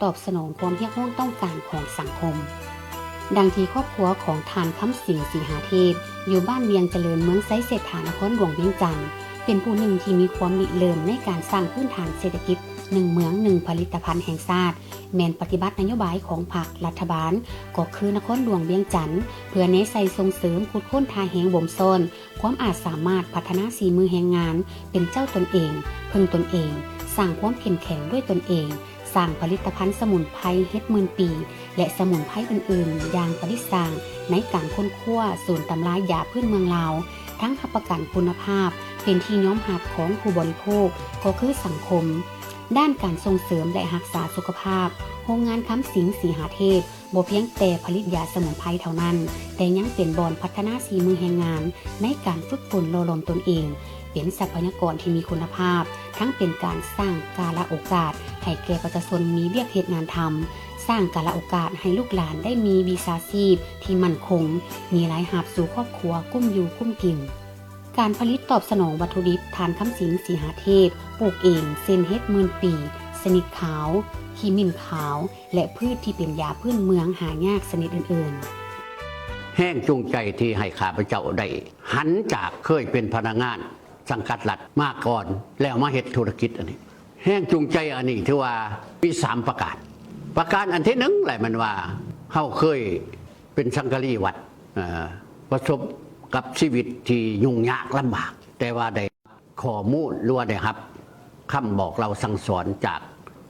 ตอบสนองความเรียกร้องต้องการของสังคมดังที่ครอบครัวของทานคำสิงสีหาเทพอยู่บ้านเวียงเจริญเมืองไซเศรษฐานครหลวงเวียงจันทร์เป็นผู้หนึ่งที่มีความริเริ่มในการสร้างพื้นฐานเศรษฐกิจ1เมือง1ผลิตภัณฑ์แห่งชาติแมนปฏิบัตินโยบายของพรรครัฐบาลก็คือนครหลวงเวียงจันทร์เพื่อเน้นใส่ส่งเสริมขุดค้นทาแหงบ่มซ่อนความอาจสามารถพัฒนาฝีมือแรงงานเป็นเจ้าตนเองพึ่งตนเองสร้างความเข้มแข็งด้วยตนเองสร้างผลิตภัณฑ์สมุนไพรเฮ็ดหมื่นปีและสมุนไพรอื่นๆอย่างปริศางในการค้นคว้าศูนย์ตำรายาพื้นเมืองลาวทั้งรับประกันคุณภาพเป็นที่ยอมรับของผู้บริโภคก็คือสังคมด้านการส่งเสริมและรักษาสุขภาพโรงงานคำสิงสีหาเทพบ่เพียงแต่ผลิตยาสมุนไพรเท่านั้นแต่ยังเป็นบ่อนพัฒนาฝีมือแรงงานในการฝึกฝนอบรมตนเองเป็นทรัพยากรที่มีคุณภาพทั้งเป็นการสร้างกาลโอกาสให้แก่ประชาชนมีเวียกเหตุงานทำสร้างกาลโอกาสให้ลูกหลานได้มีวิชาชีพที่มั่นคงมีรายรับสู่ครอบครัวกุ้มอยู่กุ้มกินการผลิตตอบสนองวัตถุดิบทานคำสิงสีหาเทพปลูกเองเส้นเฮ็ดหมื่นปีสนิทขาวขีมิ้นขาวและพืชที่เป็นยาพื้นเมืองหายากชนิดอื่นแห้งจูงใจที่ให้ข้าพเจ้าได้หันจากเคยเป็นพนักงานสังกัดรัฐมาก่อนแล้วมาเฮ็ดธุรกิจอันนี้แห้งจูงใจอันนี้ที่ว่ามี3ประการอันที่1แหละมันว่าเฮาเคยเป็นสังฆรีวัดประสบกับชีวิตที่ยุ่งยากลำบากแต่ว่าได้ข้อมูลหรือว่าได้ครับคำบอกเราสั่งสอนจาก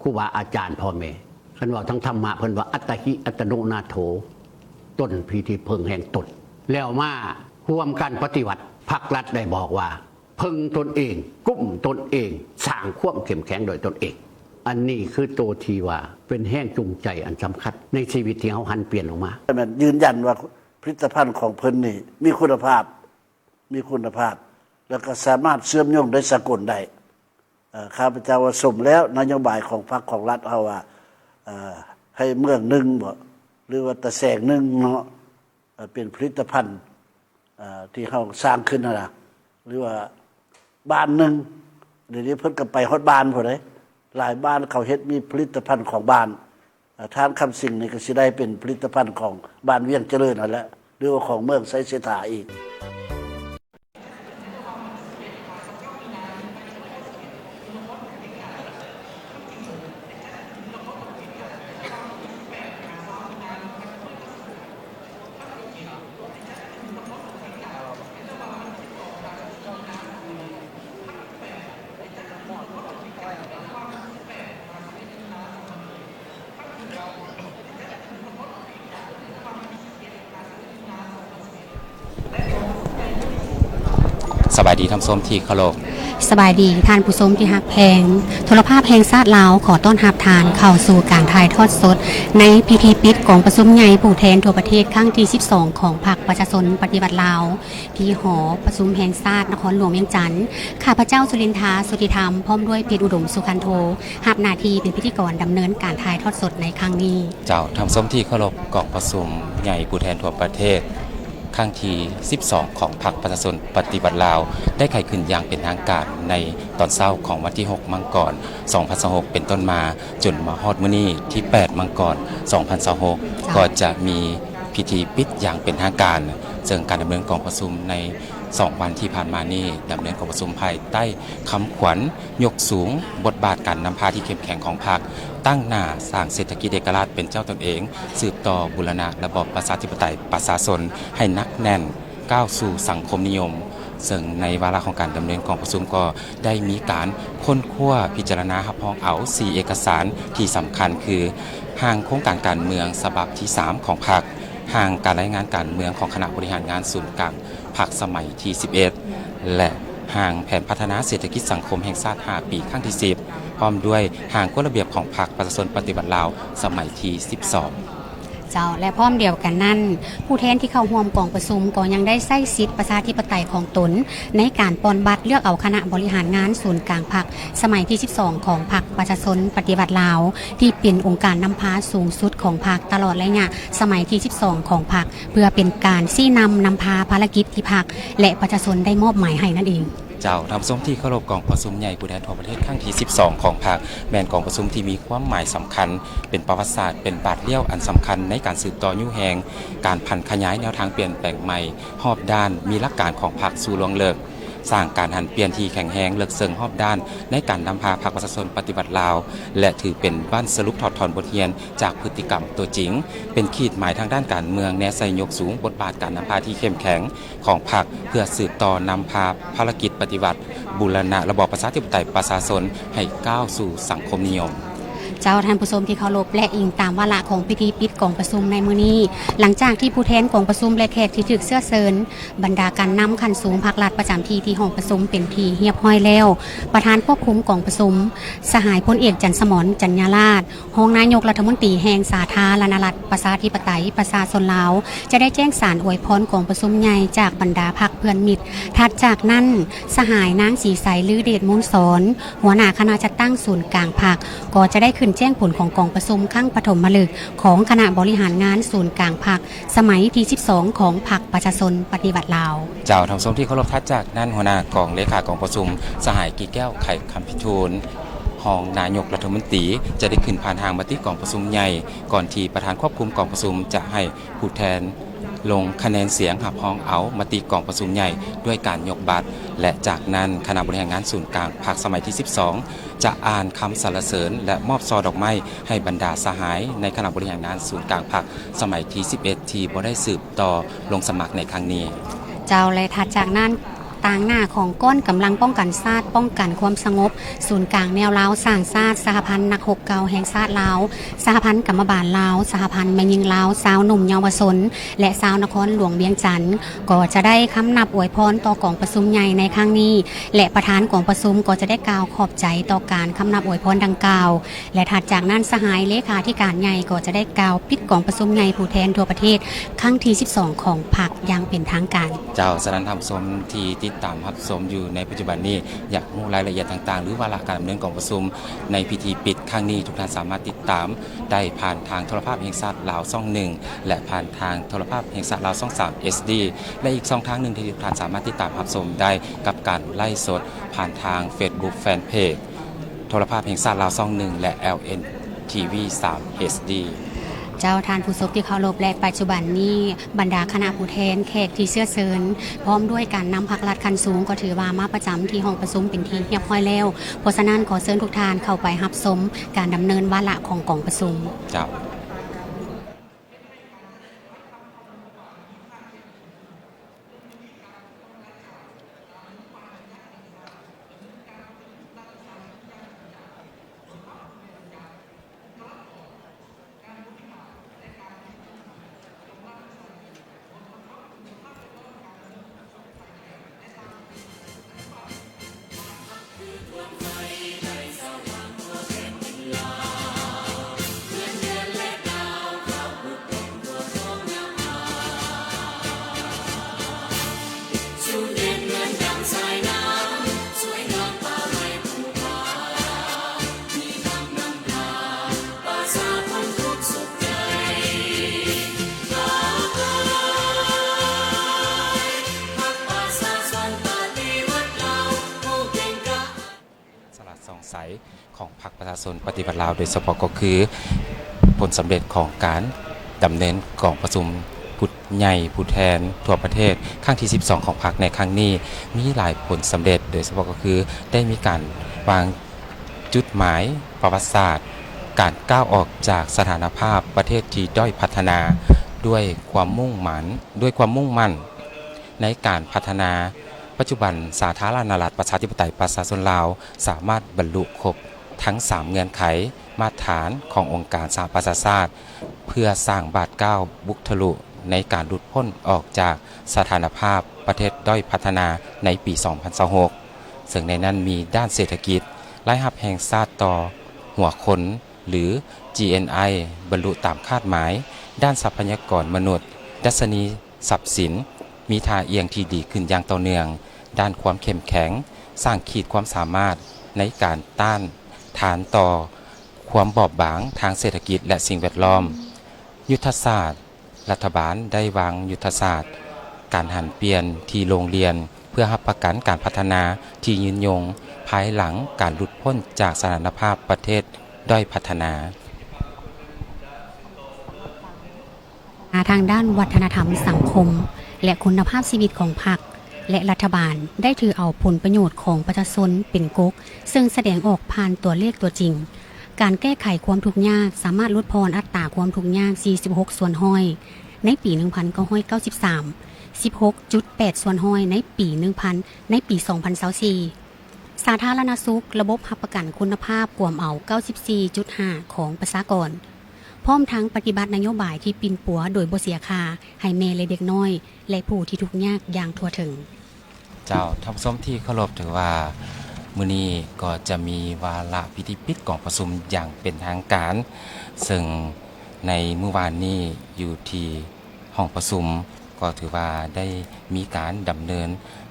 ครูบาอาจารย์พ่อแม่เพิ่นว่าทั้งธรรมะเพิ่นว่าอัตหิอัตโนนาโถต้นพิธีเพิงแห่งตนแล้วมาร่วมกันปฏิวัติภาครัฐได้บอกว่าพึงตนเองกุ้มตนเองสร้างความเข้มแข็งโดยตนเองอันนี้คือตัวที่ว่าเป็นแห้งจูงใจอันสำคัญในชีวิตที่เขาหันเปลี่ยนออกมามันยืนยันว่าผลิตภัณฑ์ของเพิ่นนี่มีคุณภาพแล้วก็สามารถเชื่อมโยงได้สากลได้ข้าพเจ้าว่าสมแล้วนโยบายของพรรคของรัฐเอาว่าให้เมืองหนึ่งบ่หรือว่าตะแสงหนึ่งเนาะเป็นผลิตภัณฑ์ที่เขาสร้างขึ้นนะหรือว่าบ้านหนึ่งเดี๋ยวนี้เพิ่นก็ไปฮอดบ้านพุ่นเด้หลายบ้านเขาเฮ็ดมีผลิตภัณฑ์ของบ้านทานคำสิ่งนี่ก็สิได้เป็นผลิตภัณฑ์ของบ้านเวียงเจริญนั่นแหละหรือว่าของเมืองไซเสถาอีกสบายดีท่านผู้ชมที่เคารพสบายดีท่านผู้ชมที่ฮักแพงโทรภาพแห่งชาติลาวขอต้อนรับทานเข้าสู่การถ่ายทอดสดในพิธีปิดกองประชุมใหญ่ผู้แทนทั่วประเทศครั้งที่12ของพรรคประชาชนปฏิวัติลาวที่หอประชุมแห่งชาตินครหลวงเวียงจันทร์ข้าพเจ้าสุรินทราสุติธรรมพร้อมด้วยเพชรอุดมสุขันโธรับหน้าที่เป็นพิธีกรดำเนินการถ่ายทอดสดในครั้งนี้เจ้าท่านผู้ชมที่เคารพกองประชุมใหญ่ผู้แทนทั่วประเทศครั้งที่12ของพรรคประชาชนปฏิบัติลาวได้ไขขึ้นอย่างเป็นทางการในตอนเช้าของวันที่6มังกร2026เป็นต้นมาจนมาฮอดมื้อนี้ที่8มังกร2026ก็จะมีพิธีปิดอย่างเป็นทางการซึ่งการดำเนินกองประชุมใน2วันที่ผ่านมานี้ดำเนินกองประชุมภายใต้คำขวัญยกสูงบทบาทการนำพาที่เข้มแข็งของพรรคตั้งหน้าสร้างเศรษฐกิจเอกราชเป็นเจ้าตนเองสืบต่อบูรณะระบอบประชาธิปไตยประชาชนให้นักแน่นก้าวสู่สังคมนิยมซึ่งในวาระของการดำเนินกองประชุมก็ได้มีการค้นคว้าพิจารณารับรองเอา4เอกสารที่สำคัญคือห่างโครงการการเมืองฉบับที่3ของพรรคห่างการรายงานการเมืองของคณะบริหารงานศูนย์กลางพรรคสมัยที่11และห่างแผนพัฒนาเศรษฐกิจสังคมแห่งชาติ5ปีครั้งที่10พร้อมด้วยห่างกฎระเบียบของพรรคประชาชนปฏิบัติลาวสมัยที่12เจ้าและพร้อมเดียวกันนั้นผู้แทนที่เข้าร่วมกองประชุมก็ยังได้ใช้สิทธิประชาธิปไตยของตนในการปอนบัตรเลือกเอาคณะบริหารงานศูนย์กลางพรรคสมัยที่12ของพรรคประชาชนปฏิบัติลาวที่เป็นองค์การนำพาสูงสุดของพรรคตลอดระยะสมัยที่12ของพรรคเพื่อเป็นการชี้นำพาภารกิจที่พรรคและประชาชนได้มอบหมายให้นั่นเอง เจ้าทำส้มที่เคารพกองประชุมใหญ่ผู้แทนทั่วประเทศครั้งที่12ของพรรคแม่นกองประชุมที่มีความหมายสำคัญเป็นประวัติศาสตร์เป็นบาทเลี้ยวอันสำคัญในการสืบต่อยุ่งแหงการพันขยายแนวทางเปลี่ยนแปลงใหม่รอบด้านมีหลักการของพรรคสู่ลวงเลิกสร้างการหันเปลี่ยนที่แข็งแรงเลิกเซิงรอบด้านในการนำพาพรรคประชาชนปฏิบัติลาวและถือเป็นบ้านสรุปถอดถอนบทเรียนจากพฤติกรรมตัวจริงเป็นขีดหมายทางด้านการเมืองแนวใส่ยกสูงบทบาทการนำพาที่เข้มแข็งของพรรคเพื่อสืบต่อนำพาภารกิจปฏิบัติบูรณะระบอบประชาธิปไตยประชาชนให้ก้าวสู่สังคมนิยมเจ้าท่านผู้ชมที่เคารพและอิงตามวาระของพิธีปิดกองประชุมในมื้อนี้หลังจากที่ผู้แทนกองประชุมและแขกที่ถูกเชื้อเชิญบรรดาการนำขั้นสูงภาครัฐประจำที่ห้องประชุมเป็นที่เรียบร้อยแล้วประธานควบคุมกองประชุมสหายพลเอกจันทร์สมรจันยาราชรองนายกรัฐมนตรีแห่งสาธารณรัฐประชาธิปไตยประชาชนลาวจะได้แจ้งสารอวยพรกองประชุมใหญ่จากบรรดาพรรคเพื่อนมิตรถัดจากนั้นสหายนางศรีใสลือเดชมูลสอนหัวหน้าคณะจัดตั้งศูนย์กลางพรรคก็จะได้ขึ้นแจ้งผลของกองประชุมครั้งปฐมฤกษ์ของคณะบริหารงานศูนย์กลางพรรคสมัยที่12ของพรรคประชาชนปฏิบัติลาวเจ้าทำส้มที่เคารพทัดจากนั่นหัวหน้ากองเลขากองประชุมสหายกีแก้วไข่คำพิทูลรองนายกรัฐมนตรีจะได้ขึ้นผ่านทางมาที่กองประชุมใหญ่ก่อนที่ประธานควบคุมกองประชุมจะให้ผู้แทนลงคะแนนเสียงหับห้องเอามติกองประชุมใหญ่ด้วยการยกบัตรและจากนั้นคณะบริหารงานศูนย์กลางพรรคสมัยที่12จะอ่านคำสรรเสริญและมอบซอดอกไม้ให้บรรดาสหายในคณะบริหารงานศูนย์กลางพรรคสมัยที่11ที่บ่ได้สืบต่อลงสมัครในครั้งนี้เจ้าและถัดจากนั้นต่างหน้าของก้นกำลังป้องกันชาติป้องกันความสงบศูนย์กลางแนวลาวสร้างชาติสหพันธ์นักหกเก่าแห่งชาติลาวสหพันธ์กรรมบาลลาวสหพันธ์แม่ยิงลาวสาวหนุ่มเยาวชนและสาวนครหลวงเวียงจันทน์ก็จะได้คำนับอวยพรต่อกองประชุมใหญ่ในครั้งนี้และประธานกองประชุมก็จะได้กล่าวขอบใจต่อการคำนับอวยพรดังกล่าวและถัดจากนั้นสหายเลขาธิการใหญ่ก็จะได้กล่าวปิดกองประชุมใหญ่ผู้แทนทั่วประเทศครั้งที่12ของพรรคอย่างเป็นทางการเจ้าสนันทำสมที่ติดตามรับชมอยู่ในปัจจุบันนี้อยากรู้รายละเอียดต่างๆหรือวาระการดำเนินกองประชุมในพิธีปิดครั้งนี้ทุกท่านสามารถติดตามได้ผ่านทางโทรภาพแห่งชาติลาวช่อง1และผ่านทางโทรภาพแห่งชาติลาวช่อง3 SD และอีกช่องทางหนึ่งที่ทุกท่านสามารถติดตามรับชมได้กับการไล่สดผ่านทาง Facebook Fanpage โทรภาพแห่งชาติลาวช่อง1และ LN TV 3 HDเจ้าทานผู้ชมที่เคารพและปัจจุบันนี้บรรดาคณะผู้แทนแขกที่เชื้อเชิญพร้อมด้วยการนำพรรครัฐคันสูงก็ถือว่ามาประจำที่ห้องประชุมเป็นที่เรียบร้อยแล้วเพราะฉะนั้นขอเชิญทุกท่านเข้าไปรับชมการดำเนินวาระของกองประชุมเจ้าของพรรคประชาชนปฏิบัติลาวโดยเฉพาะก็คือผลสำเร็จของการดำเนินกองประชุมผู้ใหญ่ผู้แทนทั่วประเทศครั้งที่12ของพรรคในครั้งนี้มีหลายผลสำเร็จโดยเฉพาะก็คือได้มีการวางจุดหมายประวัติศาสตร์การก้าวออกจากสถานภาพประเทศที่ด้อยพัฒนาด้วยความมุ่งมั่นในการพัฒนาปัจจุบันสาธารณรัฐประชาธิปไตยประชาชนลาวสามารถบรรลุครบทั้ง3เงื่อนไขมาตรฐานขององค์การสหประชาชาติเพื่อสร้างบาทเก้าบุกทะลุในการหลุดพ้นออกจากสถานภาพประเทศด้อยพัฒนาในปี 2026 ซึ่งในนั้นมีด้านเศรษฐกิจรายรับแห่งชาติต่อหัวคนหรือ GNI บรรลุตามคาดหมายด้านทรัพยากรมนุษย์ดัชนีทรัพย์สินมีท่าเอียงที่ดีขึ้นอย่างต่อเนื่องด้านความเข้มแข็งสร้างขีดความสามารถในการต้านทานต่อความบอบบางทางเศรษฐกิจและสิ่งแวดล้อมยุทธศาสตร์รัฐบาลได้วางยุทธศาสตร์การหันเปลี่ยนที่โรงเรียน เพื่อรับประกันการพัฒนาที่ยืนยงภายหลังการหลุดพ้นจากสถานภาพประเทศด้อยพัฒนาทางด้านวัฒนธรรมสังคมและคุณภาพชีวิตของพรรคและรัฐบาลได้ถือเอาผลประโยชน์ของประชาชนเป็นก๊กซึ่งแสดงออกผ่านตัวเลขตัวจริงการแก้ไขความทุกข์ยากสามารถลดพรอัตราความทุกข์ยาก46ส่วนห้อยในปี 1993 16.8 ส่วนห้อยในปี 2024 สาธารณสุขระบบรับประกันคุณภาพกวมเอา 94.5 ของประชากรพร้อมทั้งปฏิบัตินโยบายที่ปิ่นปัวโดยบ่เสียค่าให้แม่และเด็กน้อยและผู้ที่ทุกข์ยากอย่างทั่วถึงเจ้าท่านผู้ชมที่เคารพถือว่ามื้อนี้ก็จะมีวาระพิธีปิดกองประชุมอย่างเป็นทางการซึ่งในเมื่อวานนี้อยู่ที่ห้องประชุมก็ถือว่าได้มีการดำเนิน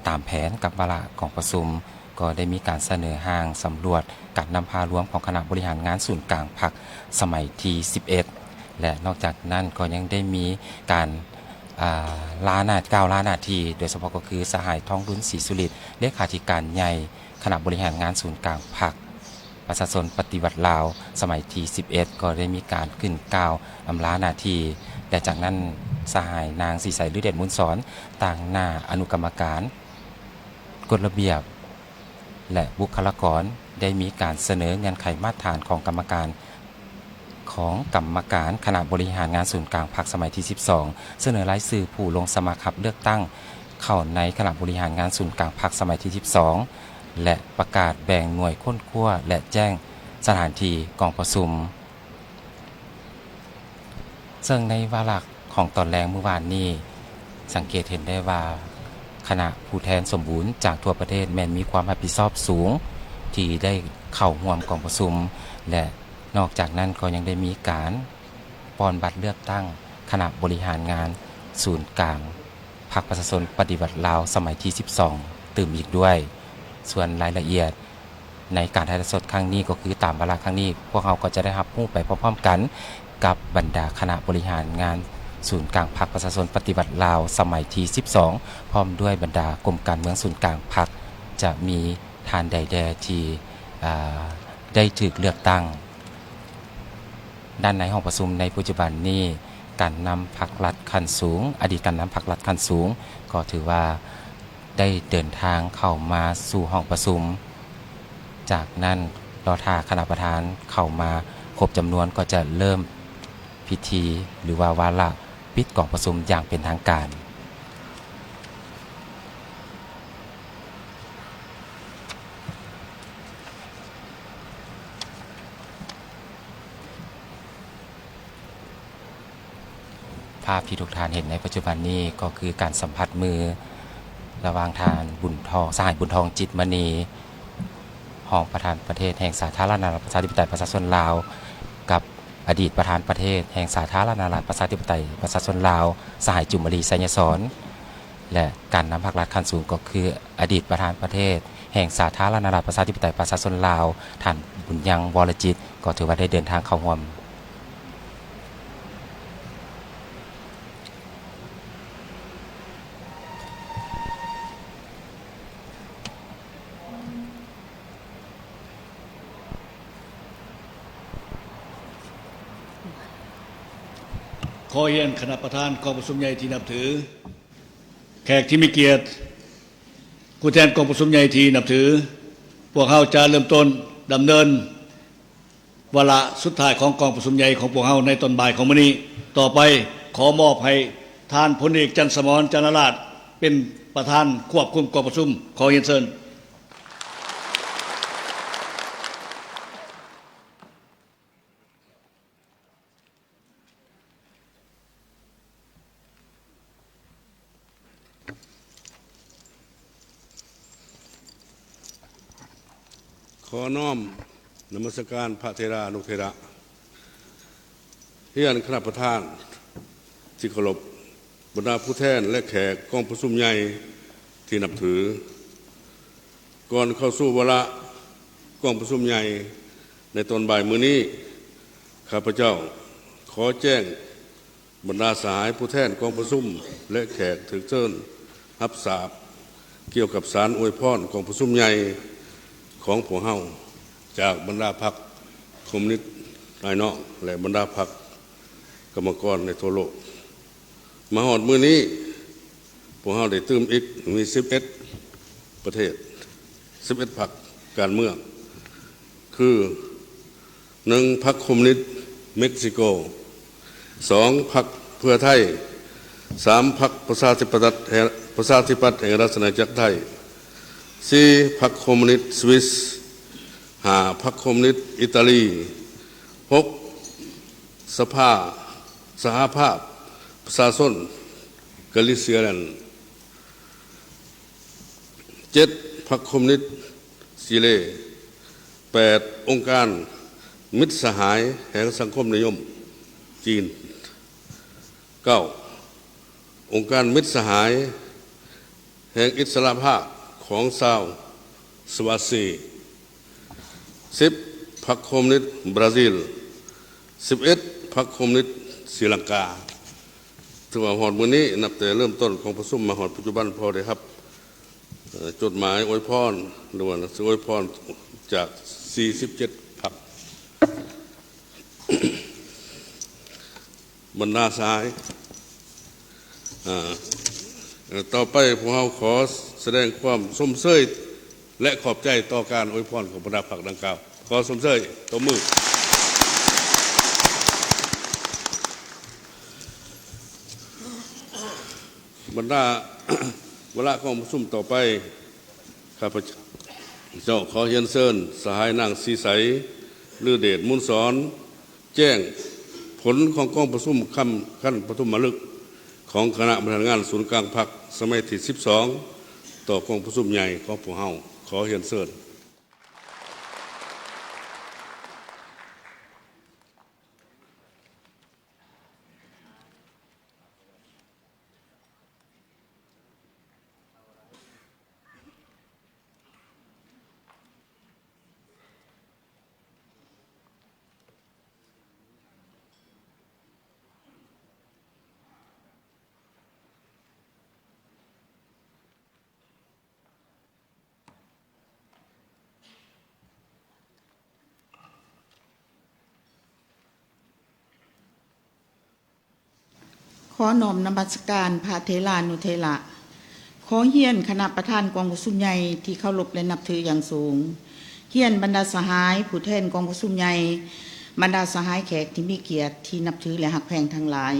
ตามแผนกับวาระกองประชุมก็ได้มีการเสนอห้างสำรวจการนำพารวมของคณะบริหารงานศูนย์กลางพรรคสมัยที่11และนอกจากนั้นก็ยังได้มีการล้านาทีโดยเฉพาะก็คือสหายทองรุ่นศรีสุริตเลขาธิการใหญ่คณะบริหารงานศูนย์กลางพรรคประชาชนปฏิวัติลาวสมัยที่11ก็ได้มีการขึ้นกล่าวอำลานาทีและจากนั้นสหายนางศรีใสฤเดชมุนสอนต่างหน้าอนุกรรมการกฎระเบียบและบุคลากรได้มีการเสนอเงื่อนไขมาตรฐานของกรรมการคณะบริหารงานศูนย์กลางพรรคสมัยที่12เสนอรายชื่อผู้ลงสมัครรับเลือกตั้งเข้าในคณะบริหารงานศูนย์กลางพรรคสมัยที่12และประกาศแบ่งหน่วยค้นคว้าและแจ้งสถานที่กองประชุมซึ่งในวาระของตอนแรกเมื่อวานนี้สังเกตเห็นได้ว่าคณะผู้แทนสมบูรณ์จากทั่วประเทศแม้นมีความรับผิดชอบสูงที่ได้เข้าร่วมกองประชุมและนอกจากนั้นก็ยังได้มีการป้อนบัตรเลือกตั้งคณะบริหารงานศูนย์กลางพรรคประชาชนปฏิวัติลาวสมัยที่12ตื่มอีกด้วยส่วนรายละเอียดในการถ่ายทอดสดครั้งนี้ก็คือตามเวลาครั้งนี้พวกเราก็จะได้รับรู้ไปพร้อมๆกันกับบรรดาคณะบริหารงานศูนย์กลางพรรคประชาชนปฏิบัติลาวสมัยที่12พร้อมด้วยบรรดากรมการเมืองศูนย์กลางพรรคจะมีทานใดๆที่ได้ถูกเลือกตั้งด้านในห้องประชุมในปัจจุบันนี้การนำพรรครัฐขั้นสูงอดีตการนำพรรครัฐขั้นสูงก็ถือว่าได้เดินทางเข้ามาสู่ห้องประชุมจากนั้นรอท่าคณะประธานเข้ามาครบจำนวนก็จะเริ่มพิธีหรือว่าวาระปิดกองประชุมอย่างเป็นทางการภาพที่ทุกท่านเห็นในปัจจุบันนี้ก็คือการสัมผัสมือระหว่างทานบุญทองสหายบุญทองจิตมณีรองประธานประเทศแห่งสาธารณรัฐประชาธิปไตยประชาชนลาวกับอดีตประธานประเทศแห่งสาธารณรัฐประชาธิปไตยประชาชนลาวสหายจุมรีไสยสอนและการนำพรรครัฐขั้นสูงก็คืออดีตประธานประเทศแห่งสาธารณรัฐประชาธิปไตยประชาชนลาวท่านบุญยังวรจิตก็ถือว่าได้เดินทางเข้าร่วมขอเรียนคณะประธานกองประชุมใหญ่ที่นับถือแขกที่มีเกียรติผู้แทนกองประชุมใหญ่ที่นับถือพวกเราจะเริ่มต้นดำเนินวาระสุดท้ายของกองประชุมใหญ่ของพวกเราในตอนบ่ายของมื้อนี้ต่อไปขอมอบให้ท่านพลเอกจันทร์สมรจันทราชเป็นประธานควบคุมกองประชุมขอเรียนเชิญขอน้อมนมัสการพระเถรานุเถระเรียนคณะประธานที่เคารพบรรดาผู้แทนและแขกกองประชุมใหญ่ที่นับถือก่อนเข้าสู่วาระกองประชุมใหญ่ในตอนบ่ายมื้อนี้ข้าพเจ้าขอแจ้งบรรดาสหายผู้แทนกองประชุมและแขกถึงเชิญรับทราบ เกี่ยวกับสารอวยพรของประชุมใหญ่ของพวกเฮาจากบรรดาพรรคคอมมิวนิสต์ภายนอกและบรรดาพรรคกรรมกรในทั่วโลกมาฮอดมื้อนี้พวกเฮาได้เติมอีกมี11ประเทศ11พรรคการเมืองคือ1พรรคคอมมิวนิสต์เม็กซิโก2พรรคเพื่อไทย3พรรคประชาธิปัตย์แห่งราชอาณาจักรไทย4พรรคคอมมิวนิสต์สวิส5พรรคคอมมิวนิสต์อิตาลี6สหภาพประชาชนกาลิเซียแลนด์7พรรคคอมมิวนิสต์ชิเล8องค์การมิตรสหายแห่งสังคมนิยมจีน9องค์การมิตรสหายแห่งอิสระภาพของชาวสวาซี10พรรคคอมมิวนิสต์บราซิล11พรรคคอมมิวนิสต์ศรีลังกาถึงว่าฮอดมื้อนี้นับแต่เริ่มต้นของประชุมมาฮอดปัจจุบันพอได้ครับจดหมายอวยพรหรือว่าหนังสืออวยพรจาก47พรรคบรรดาสายต่อไปพวกเราขอแสดงความสมเสยและขอบใจต่อการอวยพรของบรรดาพรรคดังกล่าวขอสมเสยตบมือบรรดาเวลาของประชุมต่อไปข้าพเจ้าขอเรียนเชิญสหายนางศรีใสลือเดชมุนสอนแจ้งผลของกองประชุมขั้นปฐมฤกษ์ของคณะบริหารงานศูนย์กลางพรรคสมัยที่12ต่อกองประชุมใหญ่ของพวกเฮาขอเรียนเชิญขอน้อมนมัสการพระเถรานุเถระขอเฮียนคณะประธานกองประชุมใหญ่ที่เคารพและนับถืออย่างสูงเฮียนบรรดาสหายผู้แทนกองประชุมใหญ่บรรดาสหายแขกที่มีเกียรติที่นับถือและหักแพงทั้งหลาย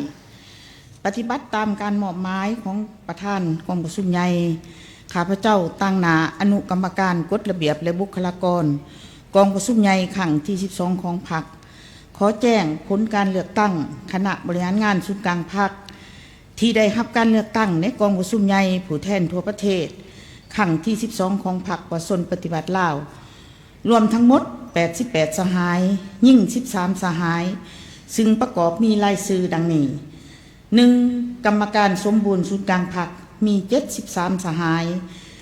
ปฏิบัติตามการมอบหมายของประธานกองประชุมใหญ่ข้าพเจ้าตั้งหน้าอนุกรรมการกฎระเบียบและบุคลากรกองประชุมใหญ่ครั้งที่12ของพรรคขอแจ้งผลการเลือกตั้งคณะบริหารงานศูนย์กลางพรรคที่ได้รับการเลือกตั้งในกองประชุมใหญ่ผู้แทนทั่วประเทศครั้งที่12ของพรรคประชาธิปไตยปฏิบัติลาวรวมทั้งหมด88สหายยิ่ง13สหายซึ่งประกอบมีรายชื่อดังนี้ 1. กรรมการสมบูรณ์ศูนย์กลางพรรคมี73สหาย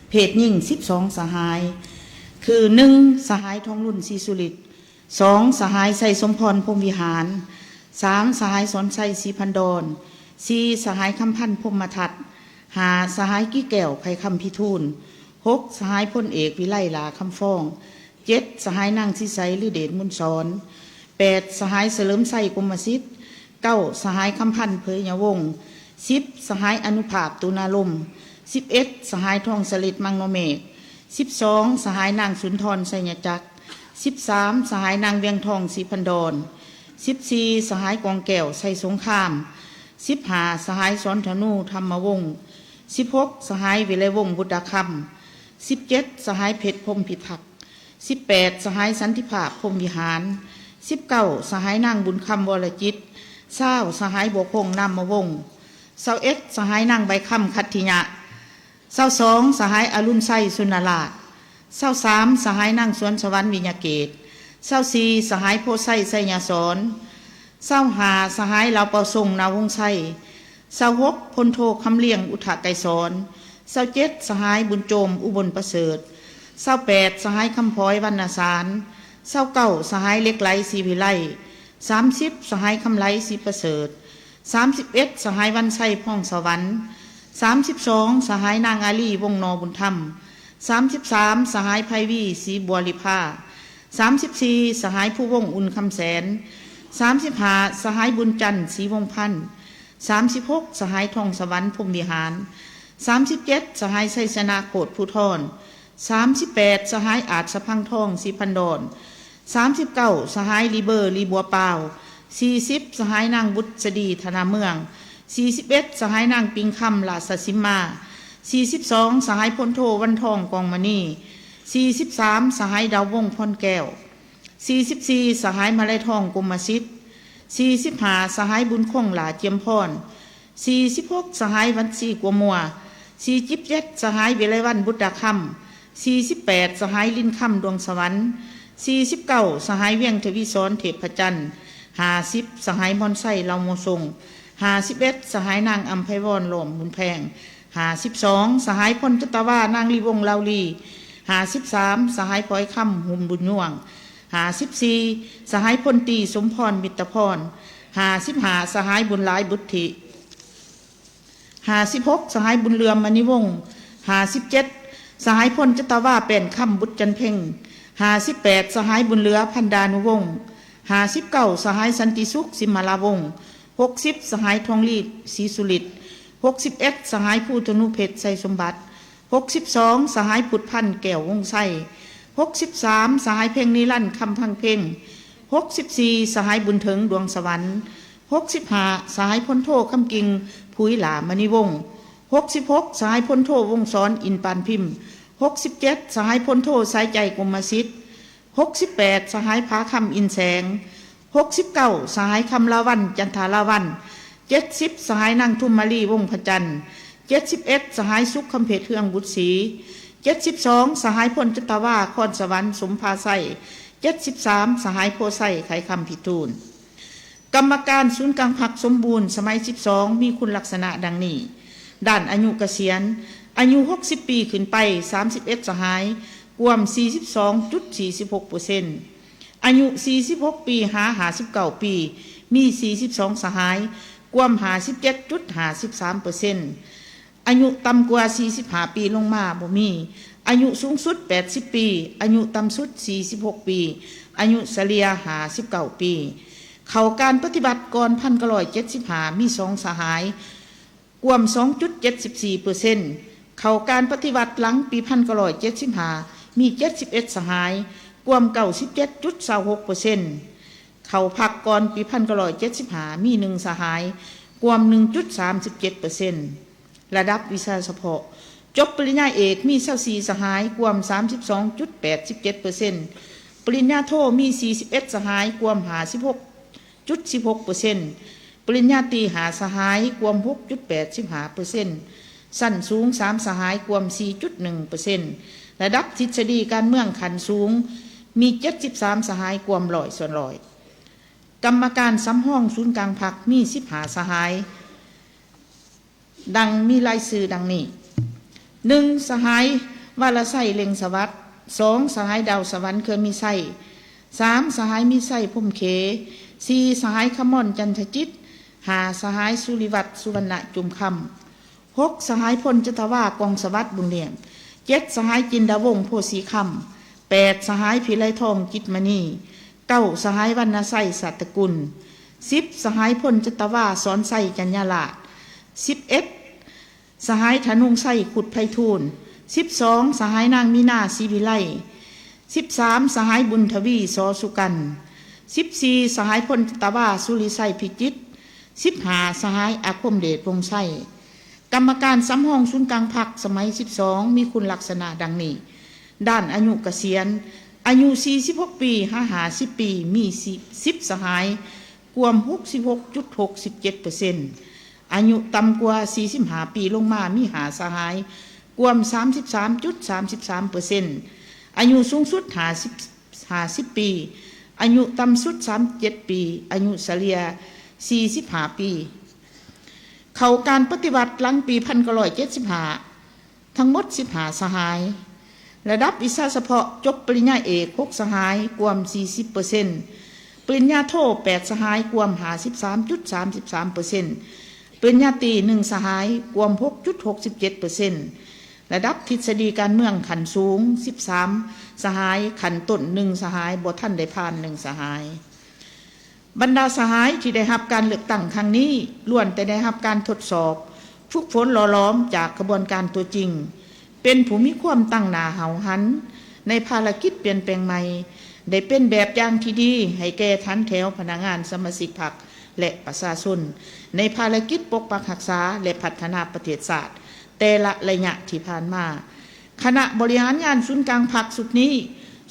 เพศยิ่ง12สหายคือ 1. สหายทองรุ่นศรีสุริต 2. สหายไสสมพรพรหมวิหาร 3. สหายสอนไสศรีพันดร 4. สหายคำพันธ์พรหมทัต 5. สหายกี้แก้วไผ่คำพิทูล 6. สหายพลเอกวิไลลาคำฟ้อง 7. สหายนางศรีใสลือเดชมุนสอน 8. สหายเฉลิมไส้กรมสิทธิ์ 9. สหายคำพันธ์เผยยวงศ์ 10. สหายอนุภาพตุนาลม 11. สหายทองสลิดมังโนเมฆ 12. สหายนางสุนทรไสยจักร 13. สหายนางเวียงทองศรีพันดร 14. สหายกองแก้วไสสงคราม 15. สหายสอนธนูธรรมวงศ์ 16. สหายวิไลวงศ์บุตรคำ 17. สหายเพชรพรหมพิทักษ์ 18. สหายสันติภาพพรหมวิหาร 19. สหายนางบุญคำวรจิต 20. สหายบวกพงษ์นามวงศ์ 21. สหายนางใบคำคัตถิยะ 22. สหายอรุณไส้สุนราช 23. สหายนางสวนสวรรค์วิญญาเกต 24. สหายโพไส้ไสยสอน25. สหายเหล่าเปาทรงนาวงไส้26. พลโทคำเลี้ยงอุทะไกรสอน27. สหายบุญโจมอุบลประเสริฐ28. สหายคำพลอยวรรณสาร29. สหายเล็กไหลศรีวิไล30. สหายคำไหลศรีประเสริฐ31. สหายวันไส้พ่องสวรรค์ 32สหายนางอาลีวงนอบุญธรรม33สหายไพวีศรีบัวลิภา34สหายผู้วงอุ่นคำแสน35สหายบุญจันทร์ศรีวงพันธ์36สหายทองสวรรค์พรหมวิหาร37สหายไสสนาโคตรภูทร38สหายอาจสะพังทองศรีพันดอน39สหายลีเบอร์ลีบัวเปล่า40สหายนางบุษดีธนาเมือง41สหายนางปิงคำลาสสิมมา42สหายพลโทวันทองกองมณี43สหายดาววงพรแก้ว44สหายมาลัยทองกรมสิทธิ์45สหายบุญคงหลาเจียมพร46สหายวันศรีกัวมัว47สหายเวไลวันบุตรคำ48สหายลินคำดวงสวรรค์49สหายเวียงทวีสรเทพจันทร์50สหายมอนไส้เลาโมทรง51สหายนางอัมไพวรหล่อมบุญแพง52สหายพลจัตวานางลีวงลาวลี53สหายพลอยคำหุมบุญย่วง54สหายพลตีสมพรมิตรพร55สหายบุญหลายบุตริ56สหายบุญเรือมมณีวงศ์57สหายพลจัตวาเป็นคำบุตรจันเพ่ง58สหายบุญเรือพันดานุวงศ์59สหายสันติสุขสิมาลาวงศ์60สหายทองลีดศรีสุริต61สหายผู้ธนุเพชรไสสมบัติ62สหายพุทธพันธ์แก้ววงไส้63สหายเพ่งนิรันดร์คำพังเพ่ง64สหายบุญเถิงดวงสวรรค์65สหายพลโทคำกิงภุยหลามณีวงศ์66สหายพลโทวงศรอินปานพิมพ์67สหายพลโทสายใจกรมสิทธิ์68สหายผาคำอินแสง69สหายคำลาวันจันทาลาวัน70สหายนางทุ่มมาลีวงพระจันทร์71สหายสุขคำเพชรเฮืองบุตรศรี72สหายพลจัตวาคอนสวรรค์สมภาไส73สหายโพไสไขคำพิทูลกรรมการศูนย์กลางพักสมบูรณ์สมัย12มีคุณลักษณะดังนี้ด้านอายุเกษียณอายุ60ปีขึ้นไป31สหายรวม 42.46% อายุ46ปี59ปีมี42สหายรวม 57.53% อายุต่ำกว่า45ปีลงมาบ่มีอายุสูงสุด80ปีอายุต่ำสุด46ปีอายุเฉลี่ย59ปีเข้าการปฏิบัติก่อน1975มี2สหายรวม 2.74% เข้าการปฏิบัติหลังปี1975มี71สหายรวม 97.26% เข้าพักก่อนปี1975มี1สหายรวม 1.37% ระดับวิชาเฉพาะจบปริญญาเอกมี24สหายรวม 32.87% ปริญญาโทมี41สหายรวม 56.16% ปริญญาตรี5สหายรวม 6.85% สั้นสูง3สหายรวม 4.1% ระดับทฤษฎีการเมืองขั้นสูงมี73สหายรวม100%กรรมการสำห้องศูนย์กลางพรรคมี15สหายดังมีรายชื่อดังนี้1สหายวรไสเล็งสวัสดิ์2สหายดาวสวรรค์เคยมีไส้3สหายมีไส้พุ่มเข4สหายขม่อนจันทจิต5สหายสุริวัตรสุวรรณจุมคำ6สหายพลจัตวากองสวัสดิ์บุญเลียง7สหายจินดาวงศ์โพสีคำ8สหายพิไลทองจิตมณี9สหายวรรณไส้สัตกุล10สหายพลจัตวาสอนไส้จัญญาลาภ11สหายธนุงไส้ขุดไพฑูรย์12สหายนางมีนาศรีวิไล13สหายบุญทวีสอสุกัน14สหายพลจัตวาสุริไส้พิจิตร15สหายอาคมเดชวงไส้กรรมการสำห้องศูนย์กลางพรรคสมัย12มีคุณลักษณะดังนี้ด้านอายุเกษียณอายุ46ปี50ปีมี10สหายรวม 66.67% อายุต่ำกว่า45ปีลงมามี5สหายรวม 33.33% อายุสูงสุด50ปีอายุต่ำสุด37ปีอายุเฉลี่ย45ปีเข้าการปฏิบัติหลังปี1975ทั้งหมด15สหายระดับวิชาเฉพาะจบปริญญาเอก6สหายรวม 40% ปริญญาโท8สหายรวม 53.33% ปริญญาตรี1สหายรวม 6.67% ระดับทฤษฎีการเมืองขั้นสูง13สหายขั้นต้น1สหายบ่ทันได้ผ่าน1สหายบรรดาสหายที่ได้รับการเลือกตั้งครั้งนี้ล้วนแต่ได้รับการทดสอบฝึกฝนหล่อหลอมจากกระบวนการตัวจริงเป็นผู้มีความตั้งหน้าเฮาหันในภารกิจเปลี่ยนแปลงใหม่ได้เป็นแบบอย่างที่ดีให้แก่ฐานแถวพนักงานสมาชิกพรรคและประชาชนในภารกิจปกปักรักษาและพัฒนาประเทศชาติแต่ละระยะที่ผ่านมาคณะบริหารงานศูนย์กลางพรรคสุดนี้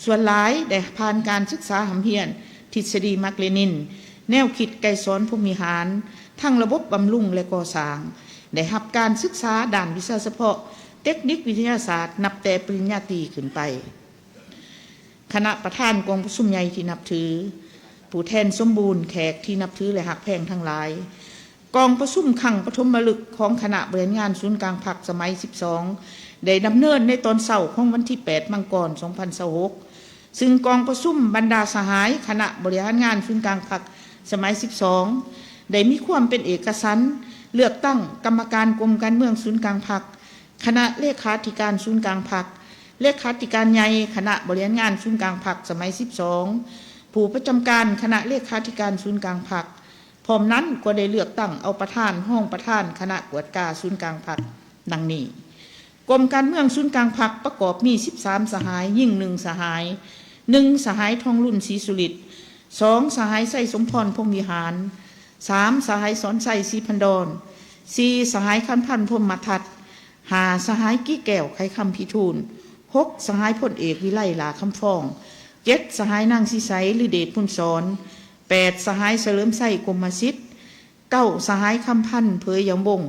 ส่วนหลายได้ผ่านการศึกษาหำเฮียนทฤษฎีมาร์กเลนินแนวคิดไกรสอนภูมิหารทั้งระบบบำรุงและก่อสร้างได้รับการศึกษาด้านวิชาเฉพาะเทคนิควิทยาศาสตร์นับแต่ปริญญาตรีขึ้นไปคณะประธานกองประชุมใหญ่ที่นับถือผู้แทนสมบูรณ์แขกที่นับถือและหักแพงทั้งหลายกองประชุมขังปฐมฤกษ์ของคณะบริหารงานศูนย์กลางพรรคสมัย12ได้ดำเนินในตอนเช้าของวันที่8มังกร2026ซึ่งกองประชุมบรรดาสหายคณะบริหารงานศูนย์กลางพรรคสมัย12ได้มีความเป็นเอกฉันท์เลือกตั้งกรรมการกรมการเมืองศูนย์กลางพรรคคณะเลขาธิการศูนย์กลางพรรคเลขาธิการใหญ่คณะบริหารงานศูนย์กลางพรรคสมัย12ผู้ประจำการคณะเลขาธิการศูนย์กลางพรรคพร้อมนั้นก็ได้เลือกตั้งเอาประธานห้องประธานคณะกวดกาศูนย์กลางพรรคดังนี้กรมการเมืองศูนย์กลางพรรคประกอบมี13สหายยิ่ง1สหาย1สหายทองรุ่นศรีสุริต2สหายไส้สมพรพรหมวิหาร3สหายสอนไส้ศรีพันดร4สหายคันพันพรหมทัต5สหายกี้แก้วไข่คำพิทูล6สหายพลเอกวิไลหลาคำฟ้อง7สหายนางสีใสหรือเดชพุนสอน8สหายเฉลิมไส้กรมสิทธิ์9สหายคำพันเผยยำวง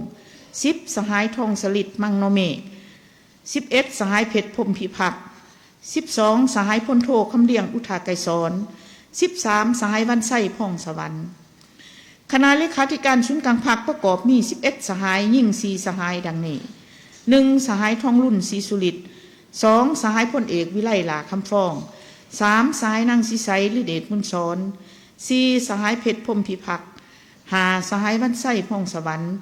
10สหายทองสลิดมังโนเมฆ11สหายเพชรพรหมพิพักษ์12สหายพลโทคำเลียงอุทาไกรสอน13สหายวันไส้พ่องสวรรค์คณะเลขาธิการศูนย์กลางพรรคประกอบมี11สหายยิ่ง4สหายดังนี้1สหายทองรุ่นศรีสุริต2สหายพลเอกวิไลหลาคำฟ้อง3สหายนางสีใสหรือเดชมุนสอน4สหายเพชรพรหมพิพักษ์5สหายวันไส้พ่องสวรรค์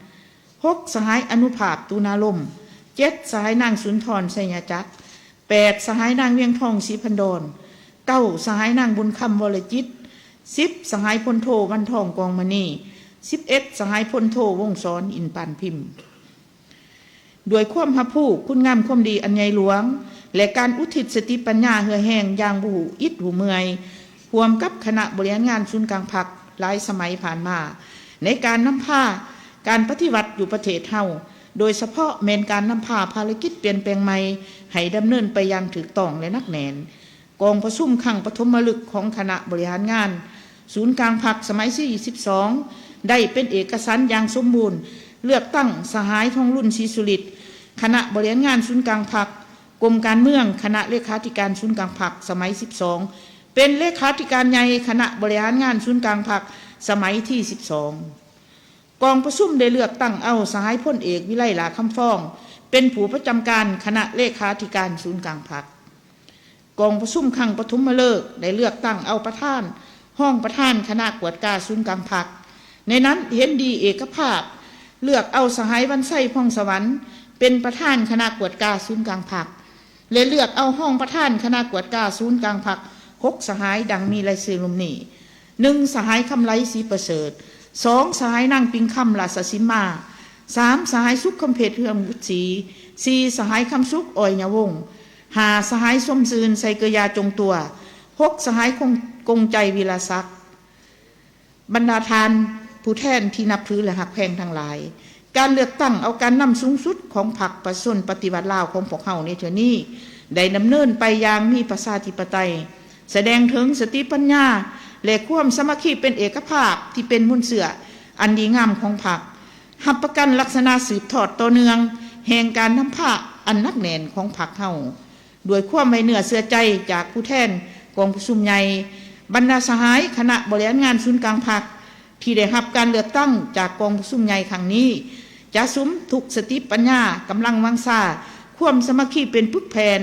6สหายอนุภาพตูนาลม7สหายนางสุนทรไสยจักร8สหายนางเวียงทองศรีพันดร9สหายนางบุญคำวรจิต10สหายพลโทวันทองกองมณี11สหายพลโทวงศรอินปานพิมพ์ด้วยความหับผู้คุณงามความดีอันใหญ่หลวงและการอุทิศสติปัญญาเหือแห้งอย่างบ่หูอิดหูเมื่อยรวมกับคณะบริหารงานศูนย์กลางพรรคหลายสมัยผ่านมาในการนำพาการปฏิวัติอยู่ประเทศเฮาโดยเฉพาะแมนการนำพาภารกิจเปลี่ยนแปลงใหม่ให้ดำเนินไปอย่างถูกต้องและนักแน่นกองประชุมขังปฐมฤกษ์ของคณะบริหารงานศูนย์กลางพรรคสมัย42ได้เป็นเอกสารอย่างสมบูรณ์เลือกตั้งสหายทองรุ่นศรีสุริตคณะบริหารงานศูนย์กลางพรรคกรมการเมืองคณะเลขาธิการศูนย์กลางพรรคสมัย12เป็นเลขาธิการใหญ่คณะบริหารงานศูนย์กลางพรรคสมัยที่12กองประชุมได้เลือกตั้งเอาสหายพลเอกวิไลหลาคำฟ้องเป็นผู้ประจำการคณะเลขาธิการศูนย์กลางพรรคกองประชุมขังปฐมฤกษ์ได้เลือกตั้งเอาประธานห้องประธานคณะกวดกาศูนย์กลางพรรคในนั้นเห็นดีเอกภาพเลือกเอาสหายวันไส้พ่องสวรรค์เป็นประธานคณะกวดกาศูนย์กลางพรรคและเลือกเอาห้องประธานคณะกวดกาศูนย์กลางพรรค6สหายดังมีรายชื่อลุ่มนี้1สหายคำไลศรีประเสริฐ2สหายนางปิงคำราชสิมา3สหายสุขคำเพชรเฮือมวุฒิ4สหายคำสุขอ่อยยวงศ์5สหายสมซืนไซเกยาจงตัว6สหายกงใจวีรศักดิ์บรรดาทานผู้แทนที่นับถือและหักแพงทั้งหลายการเลือกตั้งเอาการนำสูงสุดของพรรคประชาชนปฏิวัติลาวของพวกเฮาในเทื่อนี้ได้ดำเนินไปอย่างมีประชาธิปไตยแสดงถึงสติปัญญาและความสามัคคีเป็นเอกภาพที่เป็นมุ่นเสืออันดีงามของพรรคหับประกันลักษณะสืบทอดต่อเนื่องแห่งการนำพาอันนักแน่นของพรรคเฮาด้วยความไว้เนื้อเชื่อใจจากผู้แทนกองประชุมใหญ่บรรดาสหายคณะบริหารงานศูนย์กลางพรรคที่ได้รับการเลือกตั้งจากกองประชุมใหญ่ครั้งนี้จะสมทุกสติปัญญากำลังวังซ่าความสามัคคีเป็นปึกแผ่น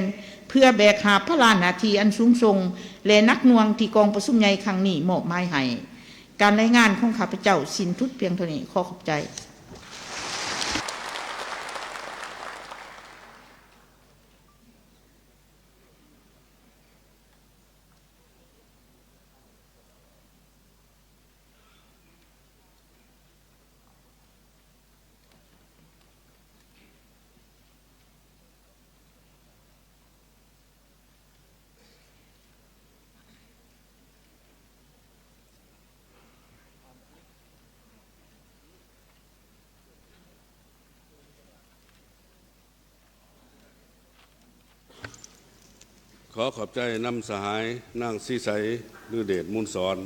เพื่อแบกหาพระลานหน้าที่อันสูงส่งและนักหน่วงที่กองประชุมใหญ่ครั้งนี้มอบหมายให้การรายงานของข้าพเจ้าสิ้นทุดเพียงเท่านี้ขอขอบใจ ขอขอบใจนำสหายนางสีใสลือเดชมูลสอน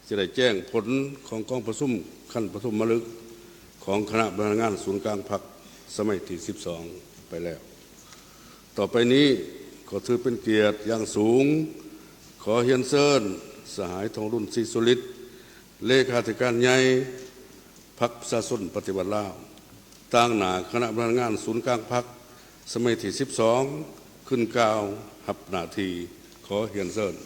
จะได้แจ้งผลของกองประชุมขั้นปฐมฤกษ์ของคณะบริหารงานศูนย์กลางพรรคสมัยที่12ไปแล้วต่อไปนี้ขอถือเป็นเกียรติอย่างสูงขอเฮียนเซินสหายทองรุ่นศรีสุฤทธิ์เลขาธิการใหญ่พรรคประชาชนปฏิวัติลาวตั้งหน้าคณะบริหารงานศูนย์กลางพรรคสมัยที่12ขึ้นกล่าวหับหน้าที่ขอเฮียนเซิน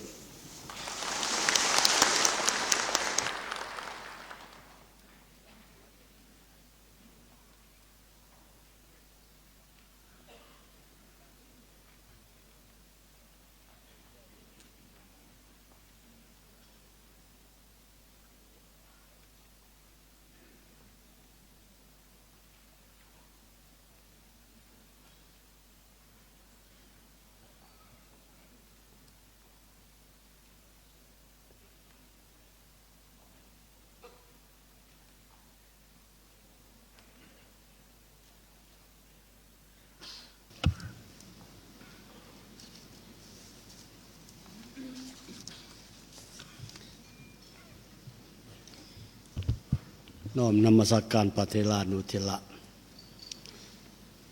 น้อมนมัสการพระเถรานุเถระ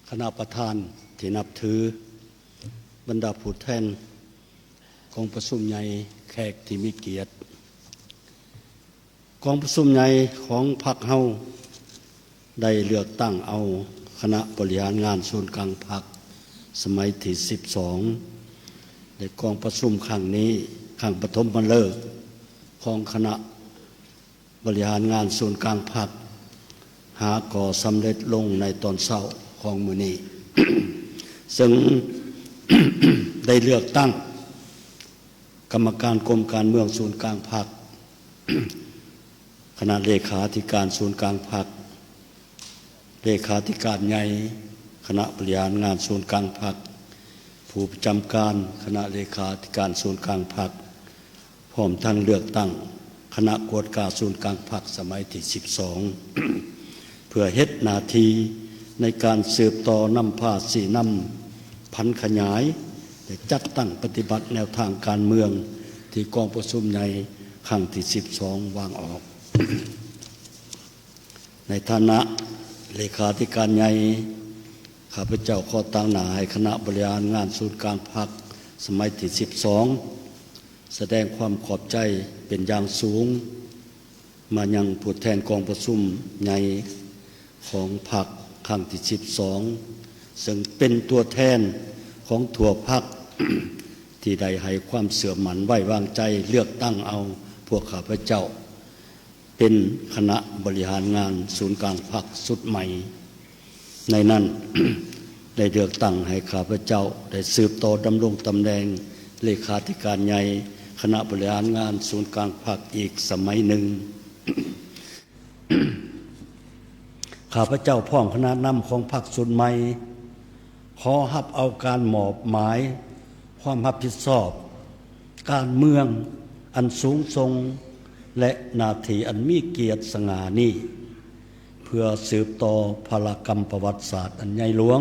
คณะประธานที่นับถือบรรดาผู้แทนกองประชุมใหญ่แขกที่มีเกียรติกองประชุมใหญ่ของพรรคเฮาได้เลือกตั้งเอาคณะบริหารงานศูนย์กลางพรรคสมัยที่12ในกองประชุมครั้งนี้ครั้งปฐมฤกษ์ของคณะบริหารงานศูนย์กลางพรรคหาก่อสำเร็จลงในตอนเช้าของมื้อนี้ ซึ่ง ได้เลือกตั้งกรรมการกรมการเมืองศูนย์กลางพรรค คณะเลขาธิการศูนย์กลางพรรคเลขาธิการใหญ่คณะบริหารงานศูนย์กลางพรรคผู้ประจำการคณะเลขาธิการศูนย์กลางพรรคพร้อมทั้งเลือกตั้งคณะกวดกาศูนย์กลางพรรคสมัยที่12 เพื่อเฮ็ดหน้าที่ในการสืบต่อนำพาสีนำพันขยายและจัดตั้งปฏิบัติแนวทางการเมืองที่กองประชุมใหญ่ครั้งที่12วางออก ในฐานะเลขาธิการใหญ่ข้าพเจ้าขอตั้งหน้าให้คณะบริหารงานศูนย์กลางพรรคสมัยที่12แสดงความขอบใจเป็นอย่างสูงมายังผู้แทนกองประชุมใหญ่ของพรรคครั้งที่12ซึ่งเป็นตัวแทนของทั่วพรรค ที่ได้ให้ความเสื่อมหมั่นไว้วางใจเลือกตั้งเอาพวกข้าพเจ้าเป็นคณะบริหารงานศูนย์กลางพรรคสุดใหม่ในนั้น ได้เลือกตั้งให้ข้าพเจ้าได้สืบต่อดำรงตำแหน่งเลขาธิการใหญ่คณะบริหารงานศูนย์กลางพรรคอีกสมัยหนึ่ง ข้าพเจ้าพ้องคณะนำของพรรคสุดใหม่ขอรับเอาการมอบหมายความรับผิดชอบการเมืองอันสูงส่งและหน้าที่อันมีเกียรติสง่านี้เพื่อสืบต่อพลกรรมประวัติศาสตร์อันใหญ่หลวง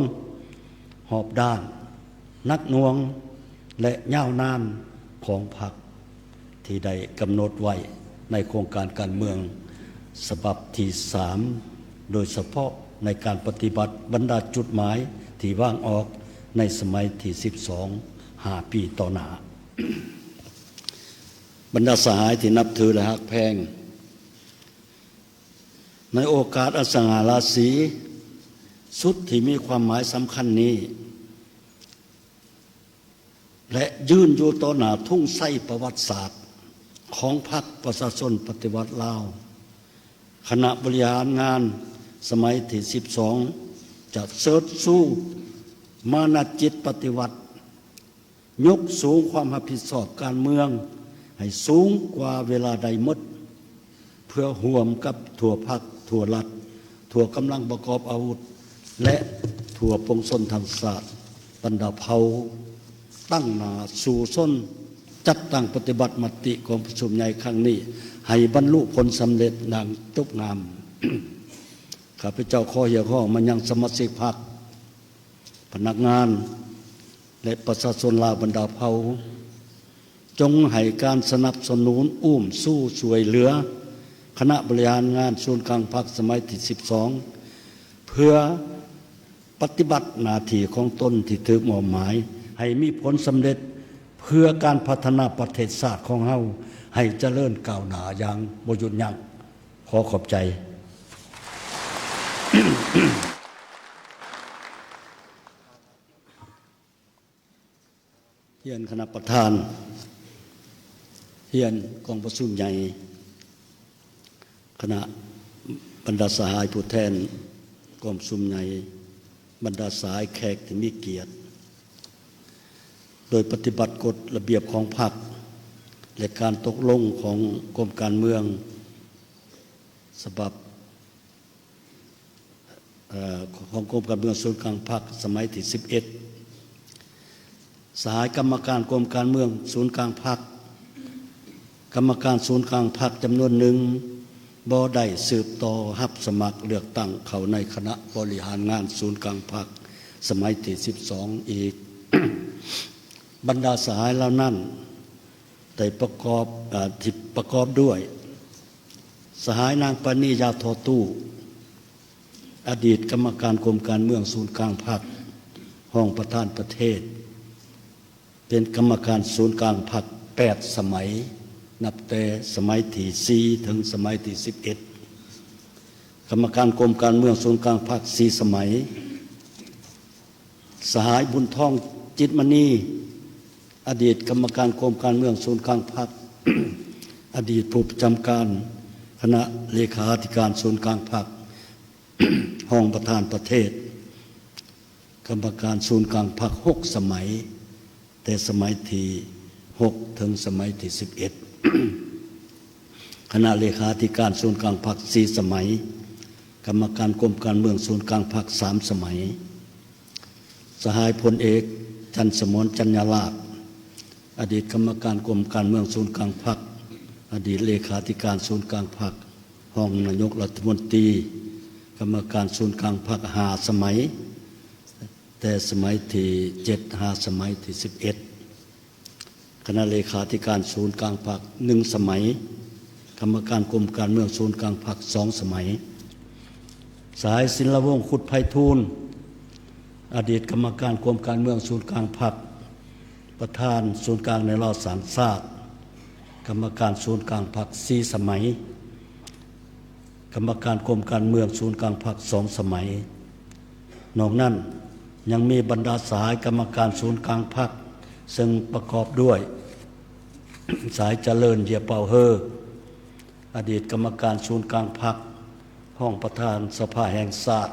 หอบด้านนักหน่วงและยาวนานของพรรคที่ได้กำหนดไว้ในโครงการการเมืองฉบับที่3โดยเฉพาะในการปฏิบัติบรรดาจุดหมายที่วางออกในสมัยที่12 5 ปีต่อหน้า บรรดาสหายที่นับถือและฮักแพงในโอกาสอันสง่าราศีสุดที่มีความหมายสำคัญนี้และยืนอยู่ต่อหน้าทุ่งไส้ประวัติศาสตร์ของพรรคประชาชนปฏิวัติลาวคณะบริหารงานสมัยที่12จะเสริฐสู้มานะจิตปฏิวัติยกสูงความรับผิดชอบการเมืองให้สูงกว่าเวลาใดหมดเพื่อห่วมกับทั่วพรรคทั่วรัฐทั่วกำลังประกอบอาวุธและทั่วปวงชนทางศาสตร์บรรดาเผ่าตั้งหน้าสู่ส้นจัดตั้งปฏิบัติมติของประชุมใหญ่ครั้งนี้ให้บรรลุผลสำเร็จดังจบงาม ข้าพเจ้าขอเรียกร้องมายังสมาชิกพรรคพนักงาน และประชาชนลาวบรรดาเผ่าจงให้การสนับสนุนสู้ช่วยเหลือคณะบริหารงานศูนย์กลางพรรคสมัยที่12เพื่อปฏิบัติหน้าที่ของตนที่ถูกมอบหมายให้มีผลสำเร็จเพื่อการพัฒนาประเทศชาติของเฮาให้เจริญก้าวหน้าอย่างบ่หยุดยั้งขอขอบใจ เฮียนคณะประธานเฮียนกองประชุมใหญ่คณะบรรดาสหายผู้แทนกองประชุมใหญ่บรรดาสหายแขกที่มีเกียรติโดยปฏิบัติกฎระเบียบของพรรคและการตกลงของกรมการเมืองฉบับของกรมการเมืองศูนย์กลางพรรคสมัยที่11สหายกรรมการกรมการเมืองศูนย์กลางพรรคกรรมการศูนย์กลางพรรคจำนวนหนึ่งบ่ได้สืบต่อรับสมัครเลือกตั้งเข้าในคณะบริหารงานศูนย์กลางพรรคสมัยที่12อีก บรรดาสหายเหล่านั้นได้ประกอบด้วยสหายนางปณียาทอตู้อดีตกรรมการกรมการเมืองศูนย์กลางพรรคห้องประธานประเทศเป็นกรรมการศูนย์กลางพรรค8สมัยนับแต่สมัยที่4ถึงสมัยที่11กรรมการกรมการเมืองศูนย์กลางพรรค4สมัยสหายบุญท่องจิตมณีอดีตกรรมการกรมการเมืองศูนย์กลางพรรค อดีตผู้ประจำการคณะเลขาธิการศูนย์กลางพรรค ห้องประธานประเทศกรรมการศูนย์กลางพรรค6สมัยแต่สมัยที่6ถึงสมัยที่11 คณะเลขาธิการศูนย์กลางพรรค4สมัยกรรมการกรมการเมืองศูนย์กลางพรรค3สมัยสหายพลเอกจันทร์สมรจัญญาลาภอดีตกรรมการกรมการเมืองศูนย์กลางพรรคอดีตเลขาธิการศูนย์กลางพรรคห้องนายกรัฐมนตรีกรรมการศูนย์กลางพรรค5สมัยแต่สมัยที่7 5สมัยที่11คณะเลขาธิการศูนย์กลางพรรค1สมัยกรรมการกรมการเมืองศูนย์กลางพรรค2สมัยสายศิลวงศ์ขุดไพฑูรย์อดีตกรรมการกรมการเมืองศูนย์กลางพรรคประธานศูนย์กลางในรอสารศาสตร์กรรมการศูนย์กลางพรรค4สมัยกรรมการกรมการเมืองศูนย์กลางพรรค2สมัยนอกนั้นยังมีบรรดาสายกรรมการศูนย์กลางพรรคซึ่งประกอบด้วย สายเจริญเยียเป่าเฮออดีตกรรมการศูนย์กลางพรรคห้องประธานสภาแห่งชาติ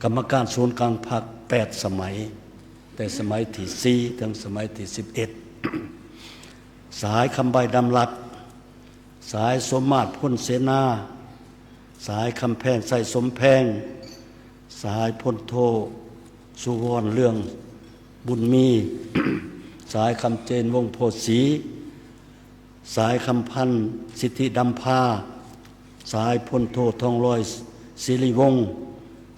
กรรมการศูนย์กลางพรรค8สมัยแต่สมัยที่4ถึงสมัยที่11สายคำใบดำรัดสายสมมาตรพ้นเสนาสายคำแพงใส่สมแพงสายพลโทสุวรรณเรื่องบุญมี สายคำเจนวงโพสีสายคำพันธ์สิทธิดำพาสายพลโททองลอยศิริวงศ์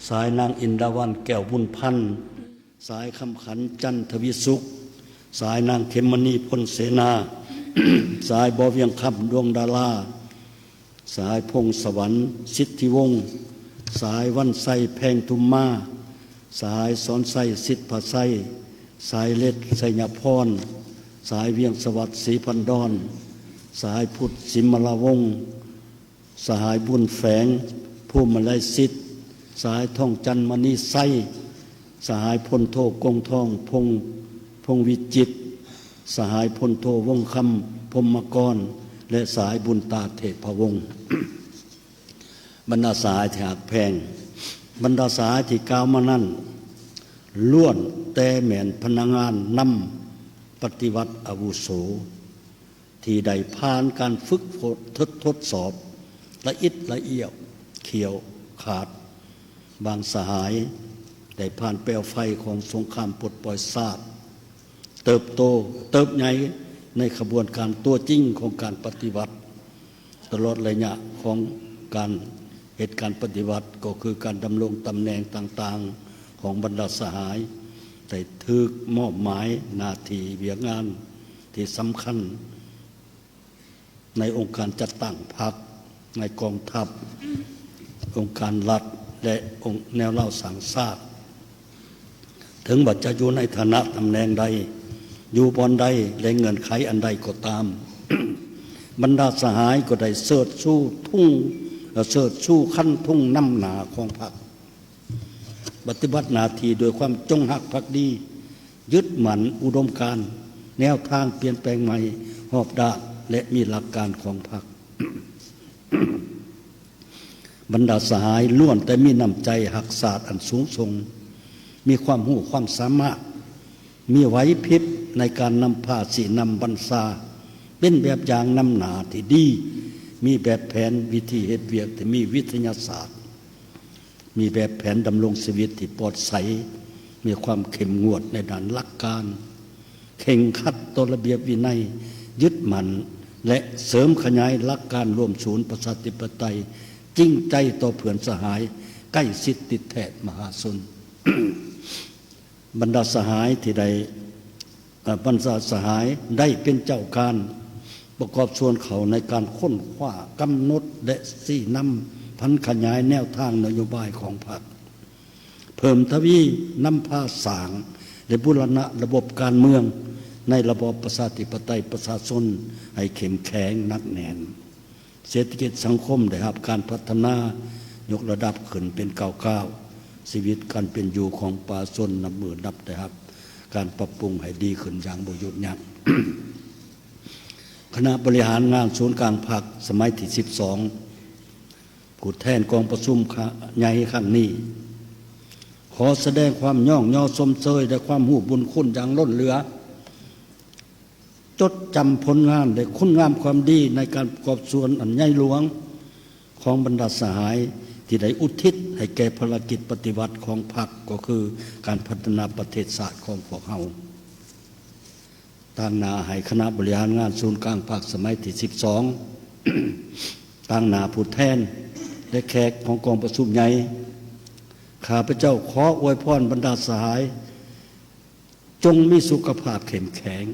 สายนางอินดาวันแก้วบุญพันธ์สายคำขันจันทวิสุขสายนางเขมมณีพลเสนา สายบ่อเวียงคำดวงดาราสายพงสวรรค์สิทธิวงศ์สายวันไสแพงทุมมาสายสอนไสสิทธิภาไสสายเล็ดไสยพรสายเวียงสวัสดิ์ศรีพันดอนสายพุทธสิมลาวงศ์สายบุญแฝงผู้มาลัยสิทธิ์สายท่องจันมณีไสสายพลโทกงทองพงวิจิตรสหายพลโทวงคำพรหมกรและสายบุญตาเทพวงศ์ บรรดาสายที่หักแพงบรรดาสายที่กล่าวมานั้นล้วนแต่แม่นพนักงานนำปฏิวัติอาวุโสที่ได้ผ่านการฝึกฝนทดสอบละเอียดเขียวขาดบางสหายได้ผ่านเปลวไฟของสงครามปลดปล่อยชาติเติบใหญ่ในขบวนการตัวจริงของการปฏิวัติตลอดระยะของการเหตุการณ์ปฏิวัติก็คือการดำรงตำแหน่งต่างๆของบรรดาสหาย ได้ถูกมอบหมายหน้าที่เวียกงานที่สำคัญในองค์การจัดตั้งพรรคในกองทัพองค์การรัฐและองค์แนวเล่าสังชาติถึงบัดจะอยู่ในฐานะตำแหน่งใดอยู่บอนใดและเงื่อนไขอันใดก็ตาม บรรดาสหายก็ได้เสิร์ชสู้ทุ่งเสิร์ชสู้ขั้นทุ่งน้ำหนาของพรรคปฏิบัติหน้าที่โดยความจงรักภักดียึดหมั่นอุดมการณ์แนวทางเปลี่ยนแปลงใหม่รอบด้านและมีหลักการของพรรค บรรดาสหายล้วนแต่มีน้ำใจหักศาสตร์อันสูงส่งมีความรู้ความสามารถมีไหวพริบในการนำพาสีนำบรรษาเป็นแบบอย่างนำหนาที่ดีมีแบบแผนวิธีเหตุเวียกที่มีวิทยาศาสตร์มีแบบแผนดำรงชีวิตที่ปลอดใสมีความเข้มงวดในด้านหลักการเข่งขัดต่อระเบียบวินัยยึดมั่นและเสริมขยายหลักการร่วมศูนย์ประชาธิปไตยจริงใจต่อเพื่อนสหายใกล้ชิดติดแท้มหาชน บรรดาสหายที่ได้บรรดาสหายได้เป็นเจ้าการประกอบส่วนเขาในการค้นคว้ากำหนดและชี้นำพันขยายแนวทางนโยบายของพรรคเพิ่มทวีนำพาสร้างและบูรณะระบบการเมืองในระบอบประชาธิปไตยประชาชนให้เข้มแข็งหนักแน่นเศรษฐกิจสังคมได้รับการพัฒนายกระดับขึ้นเป็นก้าวชีวิตการเป็นอยู่ของประชาชนนับมือนับได้รับการปรับปรุงให้ดีขึ้นอย่างบ่หยุดยั้ง คณะบริหารงานศูนย์กลางพรรคสมัยที่12ผู้แทนกองประชุมใหญ่ครั้งนี้ขอแสดงความย่องย่อชมเชยและความหูบุญคุณอย่างล้นเหลือจดจำผลงานและคุณงามความดีในการประกอบส่วนอันใหญ่หลวงของบรรดาสหายที่ได้อุทิศให้แก่ภารกิจปฏิวัติของพรรคก็คือการพัฒนาประเทศชาติของพวกเราตั้งหน้าให้คณะบริหารงานศูนย์กลางพรรคสมัยที่12ตั้งหน้าผู้แทนและแขกของกองประชุมใหญ่ข้าพเจ้าขออวยพรบรรดาสหายจงมีสุขภาพเข้มแข็ง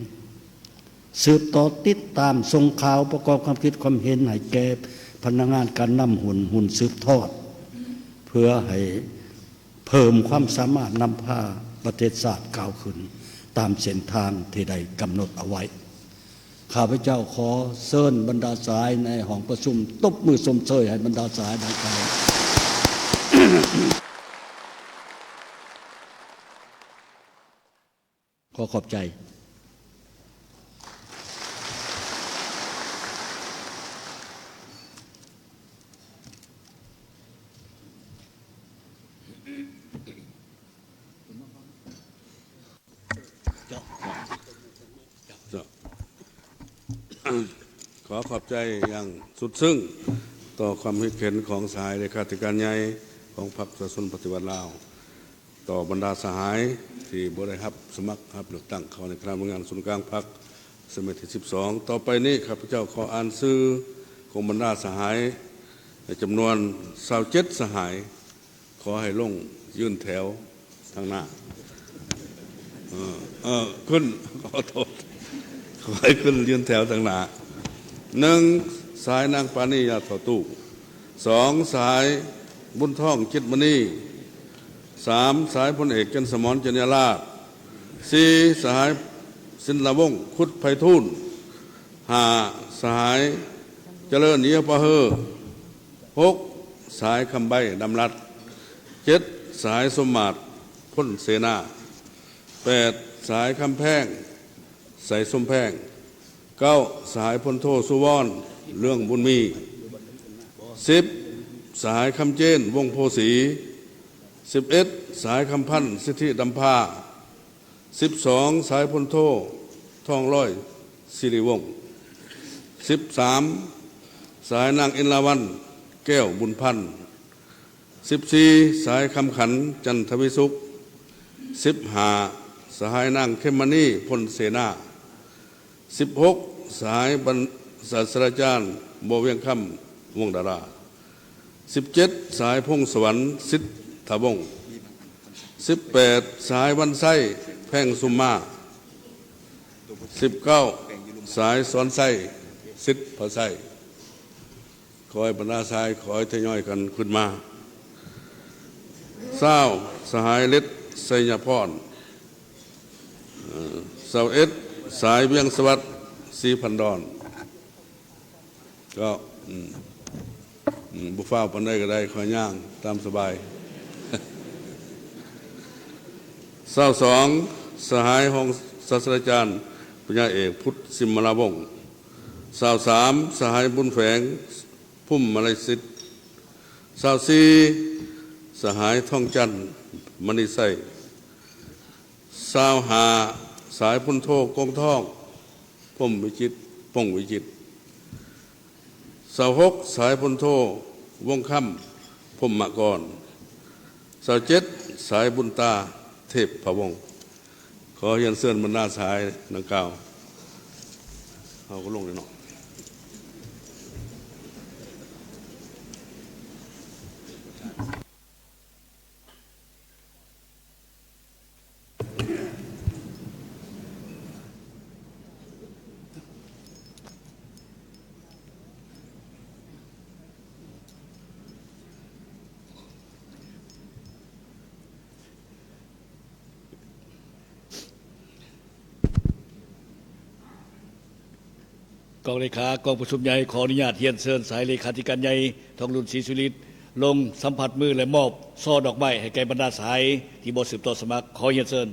สืบต่อติดตามส่งข่าวประกอบความคิดความเห็นให้แก่พนักงานการนำหุ่นสืบทอดเพื่อให้เพิ่มความสามารถนำพาประเทศชาติก้าวขึ้นตามเส้นทางที่ได้กำหนดเอาไว้ข้าพเจ้าขอเชิญบรรดาสายในห้องประชุมตบมือชมเชยให้บรรดาสายดังกล่าว ขอขอบใจขอขอบใจอย่างสุดซึ้งต่อความคิดเห็นของสหายเลขาธิการใหญ่ของพรรคประชาชนปฏิวัติลาวต่อบรรดาสหายที่บริหับสมัครรับเลือกตั้งเข้าในคณะทำงานศูนย์กลางพรรคสมัยที่12ต่อไปนี้ข้าพเจ้าขออ่านชื่อของบรรดาสหายในจำนวน27สหายขอให้ลงยื่นแถวทางหน้าขึ้นขอโทษขอให้ขึ้นยืนแถวทางหน้า1สายนางปานียาถอตู้2สายบุญท่องจิตมณี3สายพลเอกจันทร์สมรจันยราช4สหายสินละวงศ์คุดไพฑูรย์5สหายเจริญเนียปะเฮอ6สายคำใบดำรัด7สายสมมาตรพ้นเสนา8สายคำแพงใส่ส้มแพง9สหายพลโทสุวรรณเรื่องบุญมี10สหายคำเจนวงโพสี11สายคำพันธ์สิทธิดำพา12สายพลโททองร้อยสิริวงศ์13สายนางอินลาวันแก้วบุญพันธ์14สายคำขันจันทวิสุข15สหายนางเข้มมณีพลเสนา16สายบรรศาสตราจารย์โบเวียงคำวงดารา17สายพงสวรรค์สิทธวงศ์ 18 สายวันไส้แพ่งสุมมา19 สายสอนไส้สิทธิ์พระไส้คอยบรรดาสายคอยทยอยกันขึ้นมาเศร้าสหายเล็ดไสยพรเสาเอ็ดสายเวียงสวัสดิ์4,000 ดอนก็บุฟ้าปันได้ก็ได้คอยย่างตามสบายเศร้า2 สหายห้องศาสตราจารย์ปัญญาเอกพุทธสิมมลาวงศ์เศร้า3 สหายบุญแฝงพุ่มมาลัยสิทธิ์เศร้า4 สหายท่องจันทร์มณีไส้เศร้า5 สายพุนโทกงท่องพุ่มวิจิตป่งวิจิตเศร้า6 สายพุนโทวงค่ำพุ่มมะกรเศร้า7 สายบุญตาเทพพะวงศ์ขอเรียนเชิญบรรดาสายดังกล่าวเอาก็ลงเลยเนาะกองเลขากองประชุมใหญ่ขออนุญาตเฮียนเชิญสายเลขาธิการใหญ่ทองรุ่นศรีสุริตลงสัมผัสมือและมอบช่อดอกไม้ให้แก่บรรดาสายที่บ่สืบต่อสมัครขอเฮียนเชิญ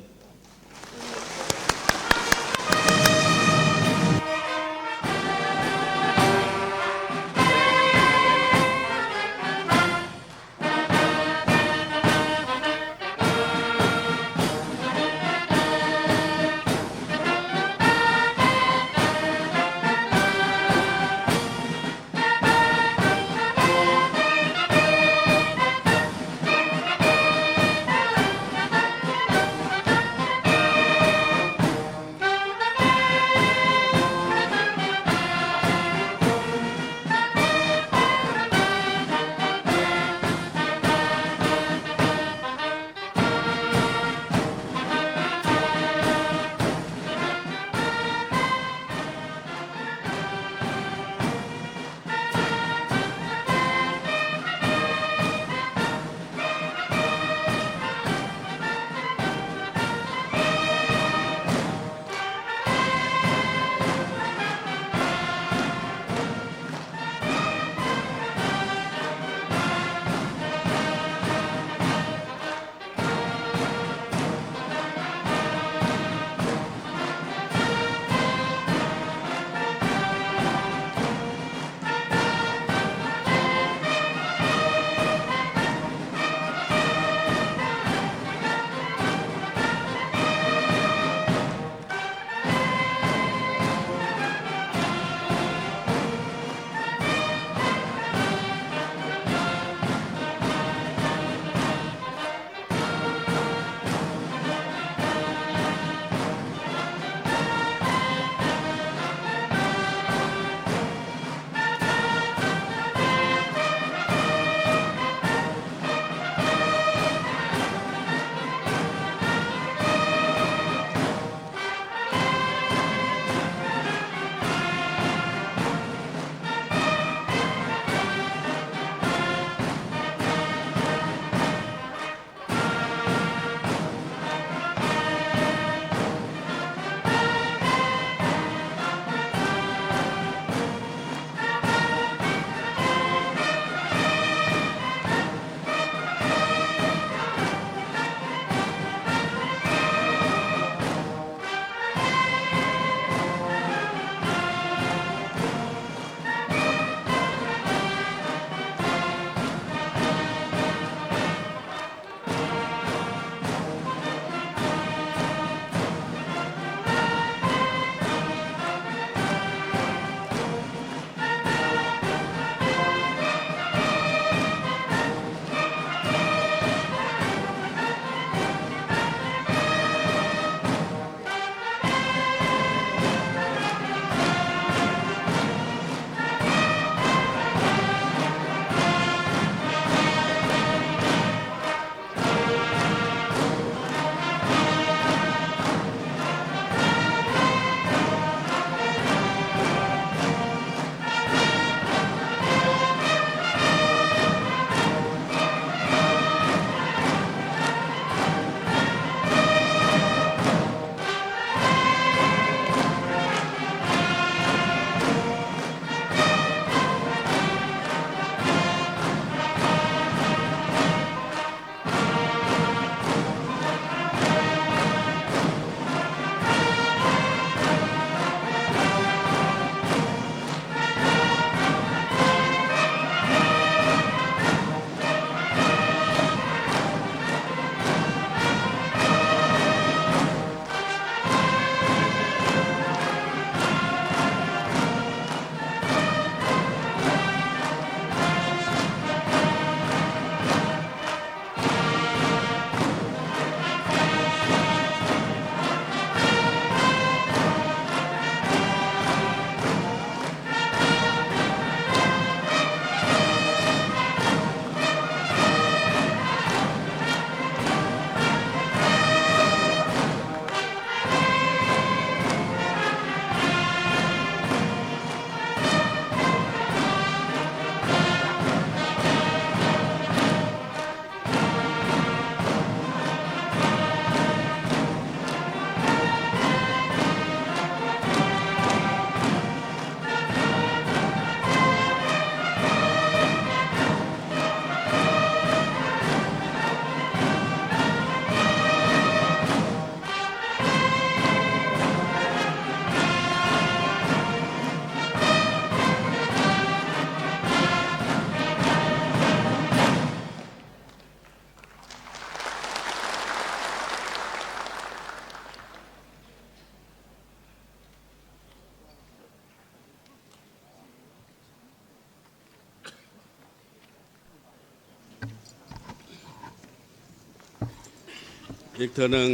อีกเทื่อหนึ่ง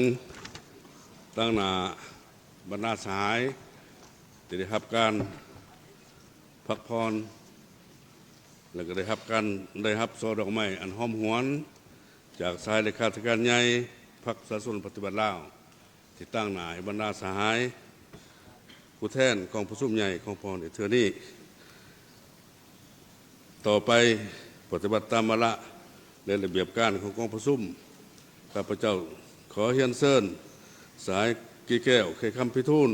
ตั้งหน้าบรรดาสหายที่ได้รับการพักผ่อนแล้วก็ได้รับโซดอกไม้อันหอมหวนจากสายเลขาธิการใหญ่พรรคประชาชนปฏิบัติลาวที่ตั้งหน้าบรรดาสหายผู้แทนกองประชุมใหญ่ของพรในเทื่อนี้ต่อไปปฏิบัติตามวาระและระเบียบการของกองประชุมข้าพเจ้าขอเฮียนเซินสายกีแก้วเคยคำพิทูล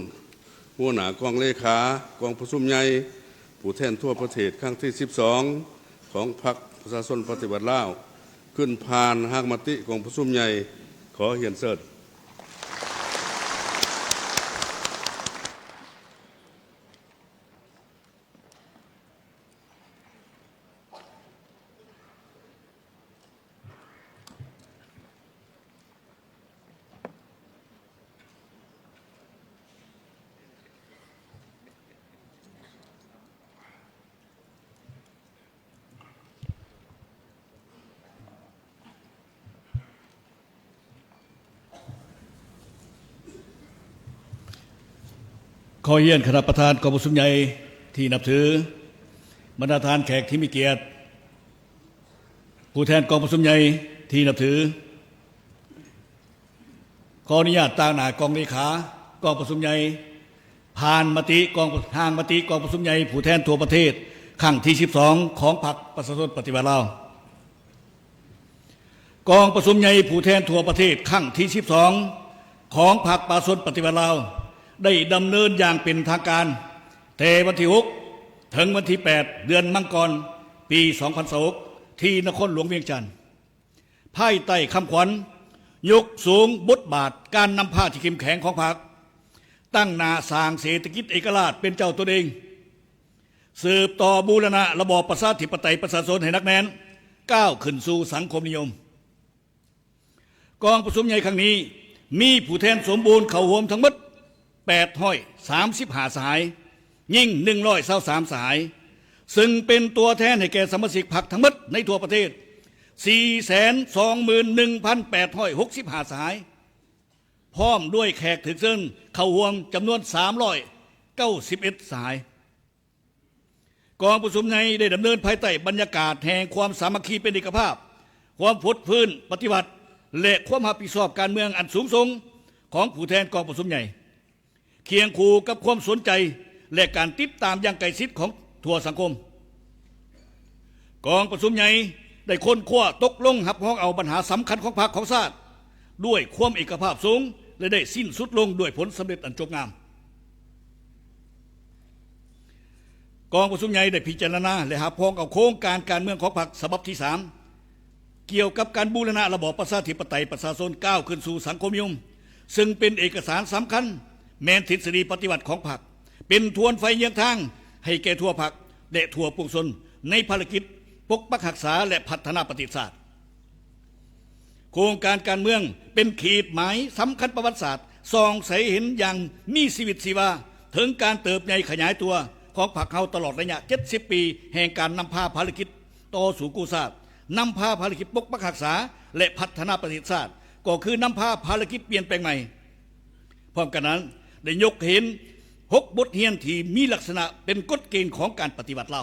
หัวหน้ากองเลขากองประชุมใหญ่ผู้แทนทั่วประเทศครั้งที่12ของพรรคประชาชนปฏิบัติลาวขึ้นผ่านหากมติกองประชุมใหญ่ขอเฮียนเซินขอเยี่ยนคณะประธานกองประชุมใหญ่ที่นับถือบรรดาทานแขกที่มีเกียรติผู้แทนกองประชุมใหญ่ที่นับถือขออนุญาตตั้งหน้ากองเลขากองประชุมใหญ่ผ่านมติกองทางมติกองประชุมใหญ่ผู้แทนทั่วประเทศครั้งที่12ของพรรคประชาชนปฏิบัติลาวกองประชุมใหญ่ผู้แทนทั่วประเทศครั้งที่12ของพรรคประชาชนปฏิบัติลาวได้ดำเนินอย่างเป็นทางการแต่วันที่6ถึงวันที่8เดือนมังกรปี2026ที่นครหลวงเวียงจันทร์ภายใต้คำขวัญยกสูงบทบาทการนำพาที่เข้มแข็งของพรรคตั้งหน้าสร้างเศรษฐกิจเอกราชเป็นเจ้าตัวเองสืบต่อบูรณะระบอบประชาธิปไตยประชาชนให้นักแน่นก้าวขึ้นสู่สังคมนิยมกองประชุมใหญ่ครั้งนี้มีผู้แทนสมบูรณ์เข้าร่วมทั้งหมด835สหายยิ่ง123สหายซึ่งเป็นตัวแทนให้แก่สมาชิกพรรคทั้งหมดในทั่วประเทศ 421,865 สหายพร้อมด้วยแขกถึกเชิญเข้าร่วมจำนวน391สหายกองประชุมใหญ่ได้ดำเนินภายใต้บรรยากาศแห่งความสามัคคีเป็นเอกภาพความผุดพื้นปฏิบัติและความรับผิดชอบการเมืองอันสูงส่งของผู้แทนกองประชุมใหญ่เคียงคู่กับความสนใจและการติดตามอย่างใกล้ชิดของทั่วสังคมกองประชุมใหญ่ได้ค้นคว้าตกลงหับห้องเอาปัญหาสำคัญของพรรคของชาติด้วยความเอกภาพสูงและได้สิ้นสุดลงด้วยผลสำเร็จอันงดงามกองประชุมใหญ่ได้พิจารณาและหับห้องเอาโครงการการเมืองของพรรคฉบับที่3เกี่ยวกับการบูรณะระบอบประชาธิปไตยประชาชนก้าวขึ้นสู่สังคมนิยมซึ่งเป็นเอกสารสำคัญแม้นทฤษฎีปฏิบัติของพรรคเป็นทวนไฟเยียงทางให้แก่ทั่วพรรคและทั่วปวงชนในภารกิจปกปักรักษาและพัฒนาประเทศชาติโครงการการเมืองเป็นขีดหมายสำคัญประวัติศาสตร์ส่องใสเห็นอย่างมีชีวิตชีวาถึงการเติบใหญ่ขยายตัวของพรรคเราตลอดระยะ70ปีแห่งการนำพาภารกิจต่อสู่กู้ชาตินำพาภารกิจปกปักรักษาและพัฒนาประเทศชาติก็คือนำพาภารกิจเปลี่ยนแปลงใหม่พร้อมกันนั้นได้ยกเห็น6บทเรียนที่มีลักษณะเป็นกฎเกณฑ์ของการปฏิบัติเรา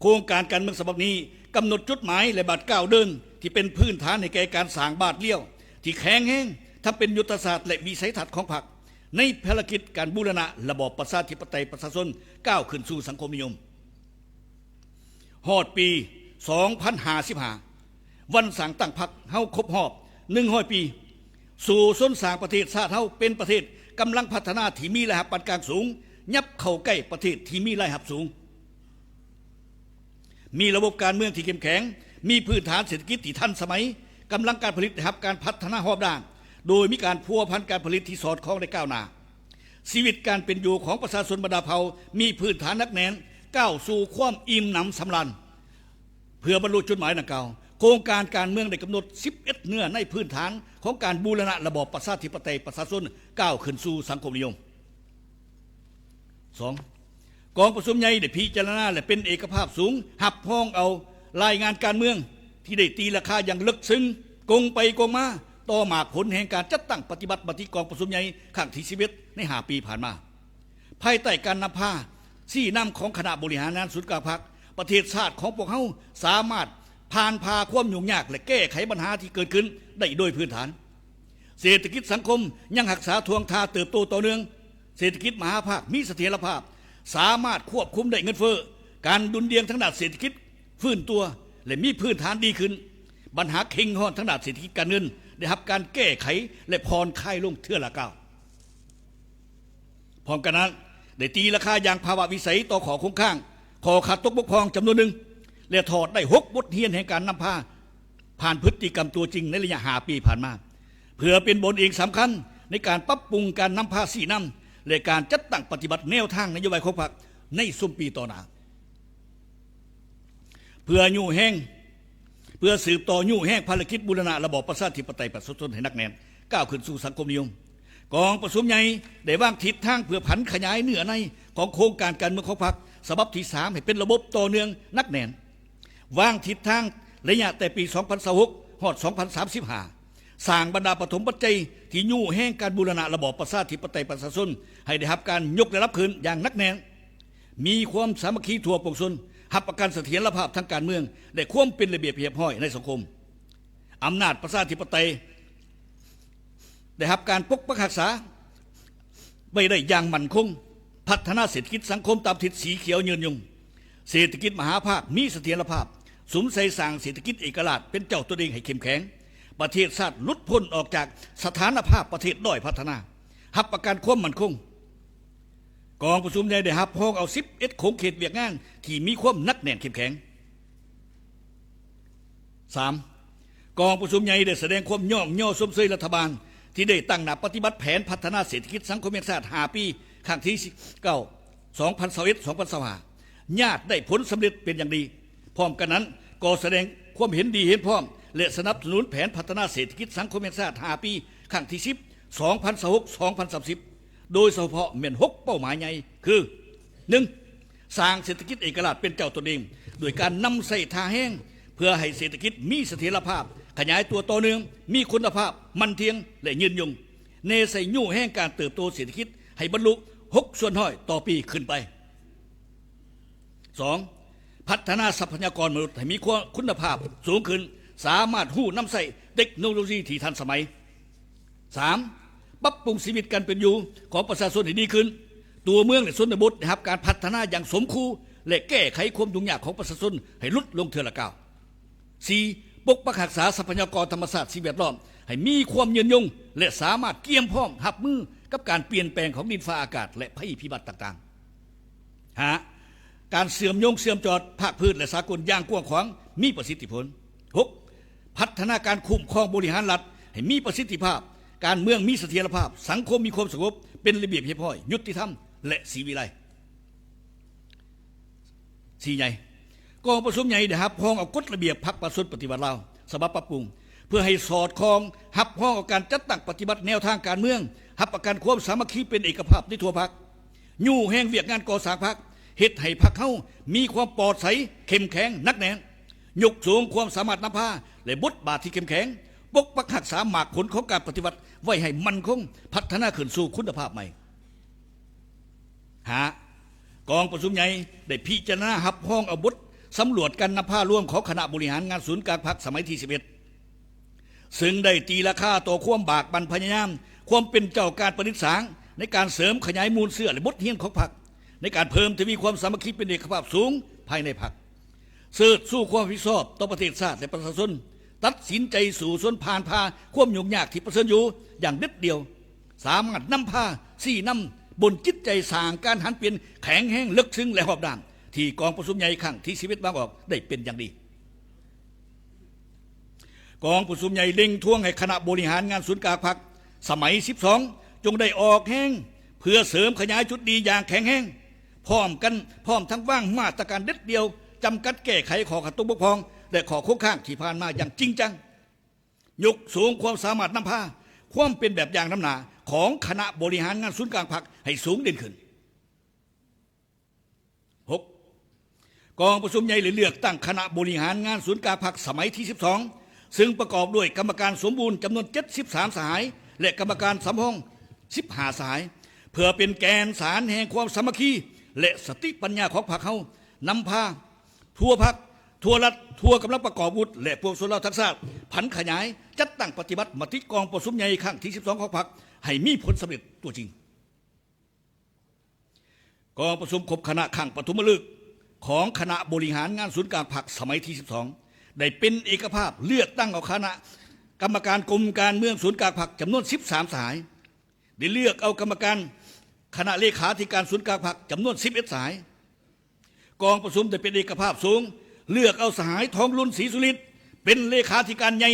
โครงการการเมืองฉบับนี้กำหนดจุดหมายและบาทก้าวเดินที่เป็นพื้นฐานในแก่การสร้างบาทเลี้ยวที่แข็งแรงถ้าเป็นยุทธศาสตร์และวิสัยทัศน์ของพรรคในภารกิจการบูรณะระบอบประชาธิปไตยประชาชนก้าวขึ้นสู่สังคมนิยมฮอดปี2055วันสั่งตั้งพรรคเฮาครบรอบ100ปีสู่ส้นสร้างประเทศชาติเฮาเป็นประเทศกำลังพัฒนาที่มีรายรับปานกลางสูงยับเข้าใกล้ประเทศที่มีรายรับสูงมีระบบการเมืองที่เข้มแข็งมีพื้นฐานเศรษฐกิจที่ทันสมัยกำลังการผลิตได้รับการพัฒนารอบด้านโดยมีการพัวพันการผลิตที่สอดคล้องและก้าวหน้าชีวิตการเป็นอยู่ของประชาชนบรรดาเผ่ามีพื้นฐานหนักแน่นก้าวสู่ความอิ่มหนำสำราญเพื่อบรรลุจุดหมายดังกล่าวโครงการการเมืองได้กำหนด11เนื้อในพื้นฐานของการบูรณะระบอบประชาธิปไตยประชาชนก้าวขึ้นสู่สังคมนิยม 2. กองประชุมใหญ่ได้พิจารณาและเป็นเอกภาพสูงหับพ้องเอารายงานการเมืองที่ได้ตีราคาอย่างลึกซึ้ง กงไปกงมาต่อหมากผลแห่งการจัดตั้งปฏิบัติบัติกองประชุมใหญ่ครั้งที่11ใน5 ปีผ่านมาภายใต้การนำพาซี่นำของคณะบริหารงานศูนย์กลางพรรคประเทศชาติของพวกเขาสามารถผ่านพาความยุ่งยากและแก้ไขปัญหาที่เกิดขึ้นได้โดยพื้นฐานเศรษฐกิจสังคมยังรักษาทวงท่าเติบโตต่อเนื่องเศรษฐกิจมหาภาคมีเสถียรภาพสามารถควบคุมได้เงินเฟ้อการดุลเดียงทั้งด้านเศรษฐกิจฟื้นตัวและมีพื้นฐานดีขึ้นปัญหาเข่งห้อนทั้งด้านเศรษฐกิจการเงินได้รับการแก้ไขและผ่อนคลายลงเทื่อละก้าวพร้อมกันนั้นได้ตีราคาอย่างภาวะวิสัยต่อขอคงข้างขอขาดตกบกพร่องจำนวนหนึ่งและถอดได้6 บทเรียนแห่งการนำพาผ่านพฤติกรรมตัวจริงในระยะ5 ปีผ่านมาเพื่อเป็นบทเรียนสำคัญในการปรับปรุงการนำพาสี่นำและการจัดตั้งปฏิบัติแนวทางนโยบายของพรรคในสุ่มปีต่อหน้าเพื่อยู่แห้งเพื่อสืบต่อยู่แห้งภารกิจบูรณะระบอบประชาธิปไตยประชาชนให้นักแน่นก้าวขึ้นสู่สังคมนิยมกองประชุมใหญ่ได้วางทิศทางเพื่อผันขยายเนื้อในของโครงการการเมืองของพรรคฉบับที่3ให้เป็นระบบต่อเนื่องนักแน่นวางทิศทางระยะแต่ปี2026ฮอด2035สร้างบรรดาปฐมปัจจัยที่ยู่แห้งการบูรณะระบอบประชาธิปไตยประชาชนให้ได้รับการยกระดับขึ้นอย่างนักแน่นมีความสามัคคีทั่วปวงชนหับประกันเสถียรภาพทางการเมืองและความเป็นระเบียบเรียบร้อยในสังคมอำนาจประชาธิปไตยได้รับการปกปักรักษาไว้ได้อย่างมั่นคงพัฒนาเศรษฐกิจสังคมตามทิศสีเขียวยืนยงเศรษฐกิจมหาภาคมีเสถียรภาพสมใส่สร้างเศรษฐกิจเอกราชเป็นเจ้าตัวเองให้เข้มแข็งประเทศชาติหลุดพ้นออกจากสถานภาพประเทศด้อยพัฒนาหับประกันความมั่นคงกองประชุมใหญ่ได้หับพ้องเอา11โครงเขตเวียกงานที่มีความนักแน่นเข้มแข็ง 3. กองประชุมใหญ่ได้แสดงความย่อสมเสยรัฐบาลที่ได้ตั้งหน้าปฏิบัติแผนพัฒนาเศรษฐกิจสังคมแห่งชาติ5 ปีครั้งที่9 2021-2025ญาติได้ผลสำเร็จเป็นอย่างดีพร้อมกันนั้นก็แสดงความเห็นดีเห็นพร้อมและสนับสนุนแผนพัฒนาเศรษฐกิจสังคมแห่งชาติ5 ปีครั้งที่10 2026-2030โดยเฉพาะเมียน6เป้าหมายใหญ่คือ 1. สร้างเศรษฐกิจเอกราชเป็นเจ้าตนเองโดยการนำใส่ท่าแห้งเพื่อให้เศรษฐกิจมีเสถียรภาพขยายตัวต่อเนื่องมีคุณภาพมั่นเที่ยงและยืนยงเนใส่ยู่แห้งการเติบโตเศรษฐกิจให้บรรลุ6 ส่วนห้อยต่อปีขึ้นไป 2. พัฒนาทรัพยากรมนุษย์ให้มีคุณภาพสูงขึ้นสามารถหู้นำใส่เทคโนโลยีที่ทันสมัย 3. ปรับปรุงชีวิตการเป็นอยู่ของประชาชนให้ดีขึ้นตัวเมืองและชนบทนะครับการพัฒนาอย่างสมคูและแก้ไขความยุ่งยากของประชาชนให้ลดลงเทื่อละก้าว 4. ปกปักรักษาทรัพยากรธรรมชาติสิ่งแวดล้อมให้มีความยืนยงและสามารถเกี่ยมพร้อมรับมือกับการเปลี่ยนแปลงของดินฟ้าอากาศและภัยพิบัติต่างๆการเสื่อมโยงเสื่อมจอดภาคพืชและสากลอย่างกว้างขวางมีประสิทธิผล 6. พัฒนาการคุ้มครองบริหารรัฐให้มีประสิทธิภาพการเมืองมีเสถียรภาพสังคมมีความสงบเป็นระเบียบเรียบร้อยยุติธรรมและศรีวิไล4. ใหญ่กองประชุมใหญ่ได้รับพ้องเอากฎระเบียบพรรคประชาชนปฏิวัติลาวฉบับปรับปรุงเพื่อให้สอดคล้องรับพ้องกับการจัดตั้งปฏิบัติแนวทางการเมืองรับประกันความสามัคคีเป็นเอกภาพในทั่วพรรคยู่แห่งเวียกงานก่อสร้างพรรคเฮ็ดให้พรรคเฮามีความปลอดใสเข้มแข็งนักแน่นยกสูงความสามารถนำพาและบทบาทที่เข้มแข็งปกปักรักษาหมากผลของการปฏิบัติไว้ให้มั่นคงพัฒนาขึ้นสู่คุณภาพใหม่กองประชุมใหญ่ได้พิจารณารับพ้องเอาบทสำรวจการนำพาร่วมของคณะบริหารงานศูนย์กลางพรรคสมัยที่11ซึ่งได้ตีราคาต่อความบากบั่นพยายามความเป็นเจ้าการประดิษฐ์สางในการเสริมขยายมูลเสื้อและบทเรียนของพรรคในการเพิ่มทวีความสามัคคีเป็นเอกภาพสูงภายในพรรคเสิร์ชสู้ความรับผิดชอบต่อประเทศชาติและประชาชนตัดสินใจสู่ส่วนผ่านพาความยุ่งยากที่ประเสริฐอยู่อย่างเด็ดเดียวสามารถนำพาสี่นำบนจิตใจสร้างการหันเปลี่ยนแข็งแห้งลึกซึ้งและหอบด้านที่กองประชุมใหญ่ครั้งที่11บางออกได้เป็นอย่างดีกองประชุมใหญ่เล็งท่วงให้คณะบริหารงานศูนย์กลางพรรคสมัย12จงได้ออกแห้งเพื่อเสริมขยายจุดดีอย่างแข็งแห้งพร้อมทั้งว่างมาตรการเด็ดเดียวจำกัดแก้ไขข้อขัดตกบกพร่องและข้อโค้งข้างที่ผ่านมาอย่างจริงจังยกสูงความสามารถนำพาความเป็นแบบอย่างน้ำหนาของคณะบริหารงานศูนย์กลางพรรคให้สูงเด่นขึ้น 6. กองประชุมใหญ่เลือกตั้งคณะบริหารงานศูนย์กลางพรรคสมัยที่ ซึ่งประกอบด้วยกรรมการสมบูรณ์จำนวน73สหายและกรรมการสำรอง15สหายเพื่อเป็นแกนสารแห่งความสามัคคีและสติปัญญาของพรรคเฮานำพาทั่วพรรคทั่วรัฐทั่วกำลังประกอบวุฒิและพวกส่วนเราทักษะผันขยายจัดตั้งปฏิบัติมติกองประชุมใหญ่ครั้งที่12ของพรรคให้มีผลสำเร็จตัวจริงกองประชุมครบคณะครั้งปฐมฤกษ์ของคณะบริหารงานศูนย์กลางพรรคสมัยที่12ได้เป็นเอกภาพเลือกตั้งเอาคณะกรรมการกรมการเมืองศูนย์กลางพรรคจำนวน13สหายได้เลือกเอากรรมการคณะเลขาธิการศูนย์กลางพรรคจำนวน11สหายกองประชุมได้เป็นเอกภาพสูงเลือกเอาสหายทองลุนศรีสุรินทร์เป็นเลขาธิการใหญ่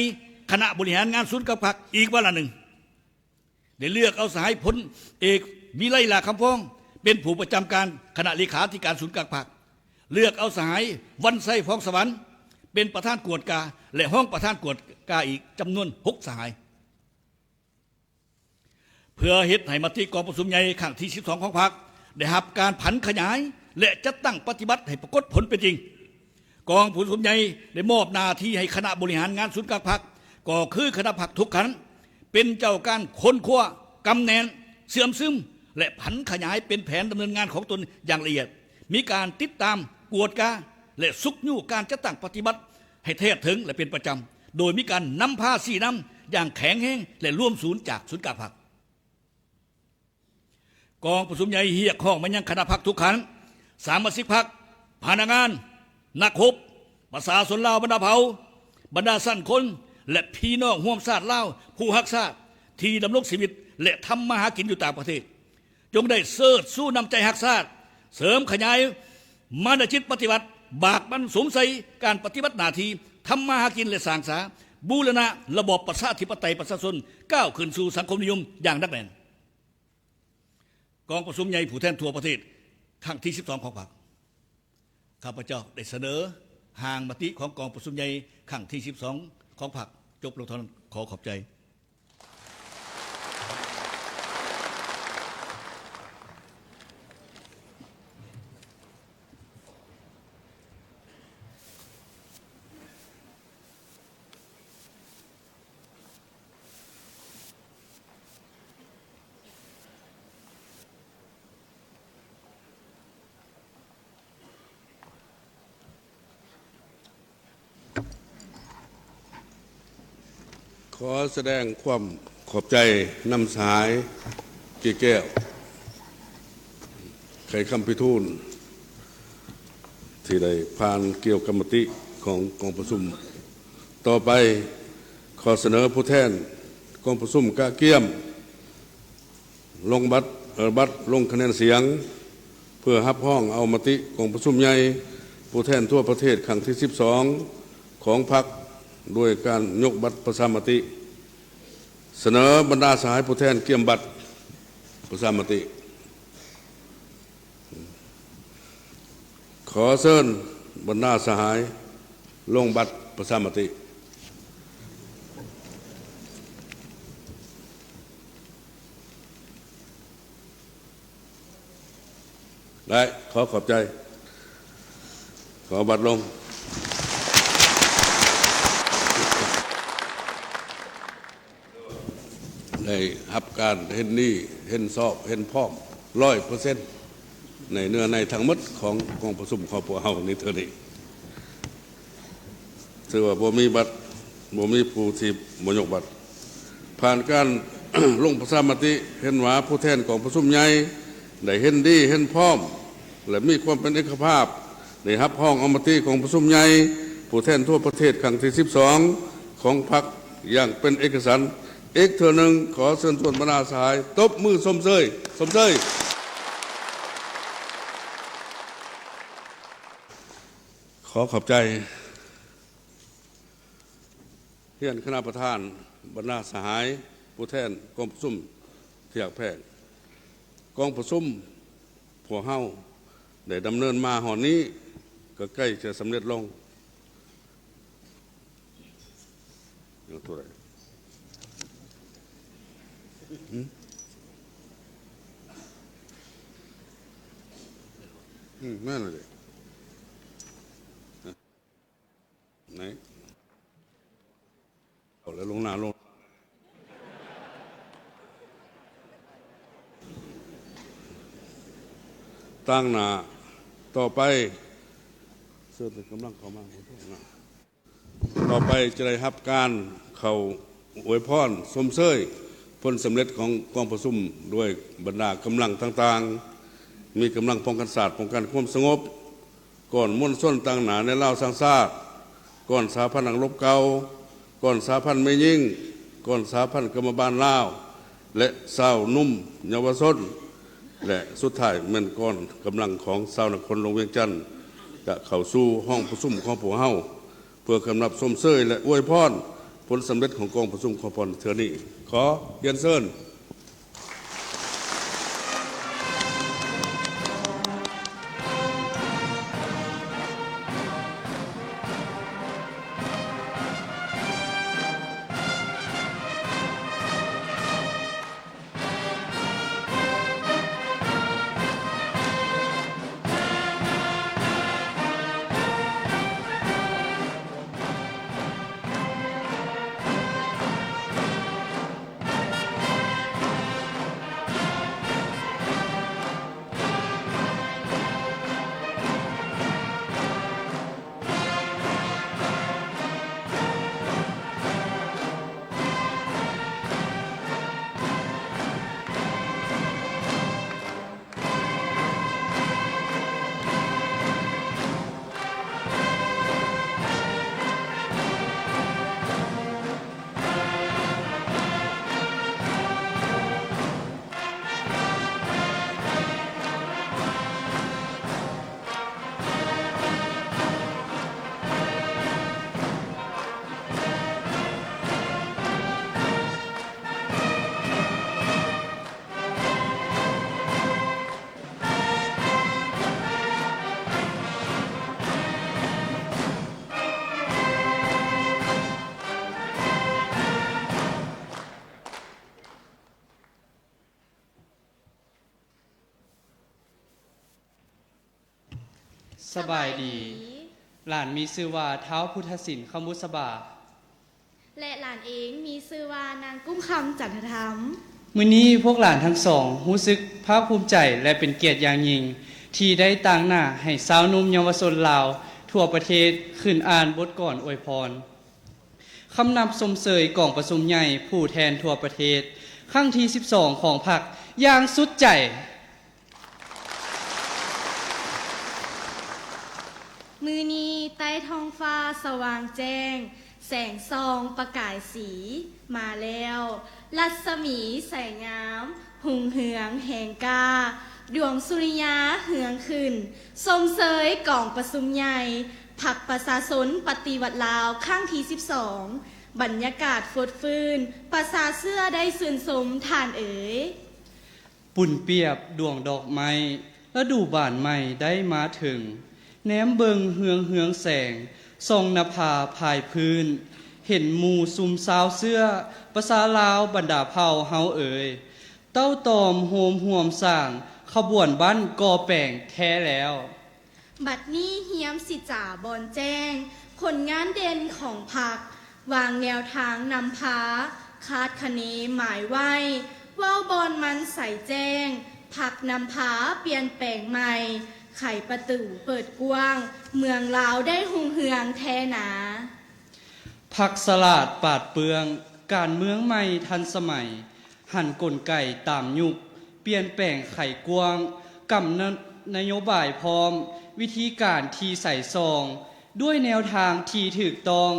คณะบริหารงานศูนย์กลางพรรคอีกวาระหนึ่งได้เลือกเอาสหายพลเอกวิไลลาคำฟ้องเป็นผู้ประจำการคณะเลขาธิการศูนย์กลางพรรคเลือกเอาสหายวันไส้ฟองสวรรค์เป็นประธานกวดกาและห้องประธานกวดกาอีกจำนวน6สหายเพื่อเฮ็ดให้มติกองประชุมใหญ่ครั้งที่12ของพรรคได้รับการผันขยายและจัดตั้งปฏิบัติให้ปรากฏผลเป็นจริงกองประชุมใหญ่ได้มอบหน้าที่ให้คณะบริหารงานศูนย์กลางพรรคก็คือคณะพรรคทุกครั้งเป็นเจ้าการค้นคว้ากำแนนเสื่อมซึมและผันขยายเป็นแผนดำเนินงานของตนอย่างละเอียดมีการติดตามกวดกาและซุกยู่การจัดตั้งปฏิบัติให้แท้ถึงและเป็นประจำโดยมีการนำพาสี่นำอย่างแข็งแห้งและร่วมศูนย์จากศูนย์กลางพรรคกองประชุมใหญ่เฮียข้องมันยังคณะพรรคทุกครั้งสมาชิกพรรคพนักงานนักรบประชาชนลาวบรรดาเผ่าบรรดาสั้นคนและพี่น้องร่วมชาติลาวผู้ฮักชาติที่ดำรงชีวิตและทำมาหากินอยู่ต่างประเทศจงได้เสิร์ชสู้นำใจฮักชาติเสริมขยายมานจิตปฏิบัติบากบันสมใส่การปฏิบัติหน้าที่ทำมาหากินและสร้างสาบูรณะระบอบประชาธิปไตยประชาชนก้าวขึ้นสู่สังคมนิยมอย่างนักแน่นกองประชุมใหญ่ผู้แทนทั่วประเทศครั้งที่12ของพรรคข้าพเจ้าได้เสนอห่างมติของกองประชุมใหญ่ครั้งที่12ของพรรคจบลงเท่านั้นขอขอบใจขอแสดงความขอบใจนำสายกี่แก้วไขคำพิทูลที่ได้ผ่านเกี่ยวกับมติของกองประชุมต่อไปขอเสนอผู้แทนกองประชุมกะเกียมลงบัตรลงคะแนนเสียงเพื่อรับห้องเอามติกองประชุมใหญ่ผู้แทนทั่วประเทศครั้งที่12ของพรรคด้วยการยกบัตรประชามติเสนอบรรดาสหายผู้แทนเกี่ยมบัตรประชามติขอเชิญบรรดาสหายลงบัตรประชามติได้ขอขอบใจขอบัตรลงได้รับการเห็นนี่เห็นสอบเห็นพร้อม100%ในเนื้อในทั้งหมดของกองประชุมครอบครัวเฮานี้เท่านี้ถือว่าบ่มีบัตรบ่มีผู้ที่บ่ยกบัตรผ่านการ ลงประชามติเห็นว่าผู้แทนของประชุมใหญ่ได้เห็นดีเห็นพร้อมและมีความเป็นเอกภาพได้รับห้องเอามติของประชุมใหญ่ผู้แทนทั่วประเทศครั้งที่12ของพรรคอย่างเป็นเอกสารอีกเท่านึงขอเชิญชวนบรรดาสหายตบมือสมเสยขอขอบใจเฮียนคณะประธานบรรดาสหายผู้แทนกองประชุมที่อยากแพร่กองประชุมพวกเฮาได้ดำเนินมาหอนนี้ก็ใกล้จะสำเร็จลงอย่างตัวไหนแม่นเลยไหน ตั้งหน้าต่อไปเสื้อกำลังเข้ามาต่อไปจะได้รับการเข้าอวยพรสมเสยผลสำเร็จของกองประชุมด้วยบรรดากำลังต่างๆมีกำลังป้องกันศาสตร์ป้องกันความสงบก่อนมุ่นส้นตั้งหนาในเล่าสร้างชาติก่อนสาพันธ์หลังลบเก่าก่อนสาพันธ์ไม่ยิ่งก่อนสาพันธ์กรรมบาลลาวและสาวนุ่มเยาวชนและสุดท้ายเมื่อก่อนกำลังของสาวนครหลวงเวียงจันทร์จะเข้าสู่ห้องประชุมของพวกเฮาเพื่อกำนับสมเสยและอวยพรผลสำเร็จของกองประชุมของพรเทอนี้ขอเรียนเชิญ สบายดีหลานมีชื่อว่าเท้าพุทธศิลป์ขมุสบาและหลานเองมีชื่อว่านางกุ้งคำจันทธรรมมื้อนี้พวกหลานทั้งสองรู้สึกภาคภูมิใจและเป็นเกียรติอย่างยิ่งที่ได้ตั้งหน้าให้สาวนุ่มเยาวชนลาวทั่วประเทศขึ้นอ่านบทกลอนอวยพรคำนำสมเสยกองประชุมใหญ่ผู้แทนทั่วประเทศครั้งที่12ของพรรคอย่างสุดใจมือนี้ใต้ท้องฟ้าสว่างแจ้งแสงซองประกายสีมาแล้วรัศมีแสงงามหุงเหืองแห่งกาดวงสุริยาเหืองขึ้นสมเสยกองประชุมใหญ่พรรคประชาชนปฏิวัติลาวครั้งที่12บรรยากาศฟดฟื้นประสาเสื้อได้สื่นสมทานเอ๋ยปุ่นเปียบดวงดอกไม้และดูบานใหม่ได้มาถึงแนมเบิงเฮืองแสงส่องนภาภายพื้นเห็นหมู่ซุมสาวเสื้อภาษาลาวบรรดาเผ่าเฮาเอ๋ยเต้าตอมโฮมห่วมสร้างขบวนบ้านก่อแป่งแท้แล้วบัดนี้เฮียมสิจ่าบอนแจ้งผลงานเด่นของพรรควางแนวทางนำพาคาดคะเนหมายไว้ว่าวบอลมันใส่แจ้งพรรคนำพาเปลี่ยนแปลงใหม่ไขประตูเปิดกว้างเมืองลาวได้หุงเหืองแท้หนาพรรคสลาดปาดเปลืองการเมืองใหม่ทันสมัยหันกลไกตามยุคเปลี่ยนแปลงไขกว้างกำนโยบายพร้อมวิธีการที่ใส่ซองด้วยแนวทางที่ถูกต้อง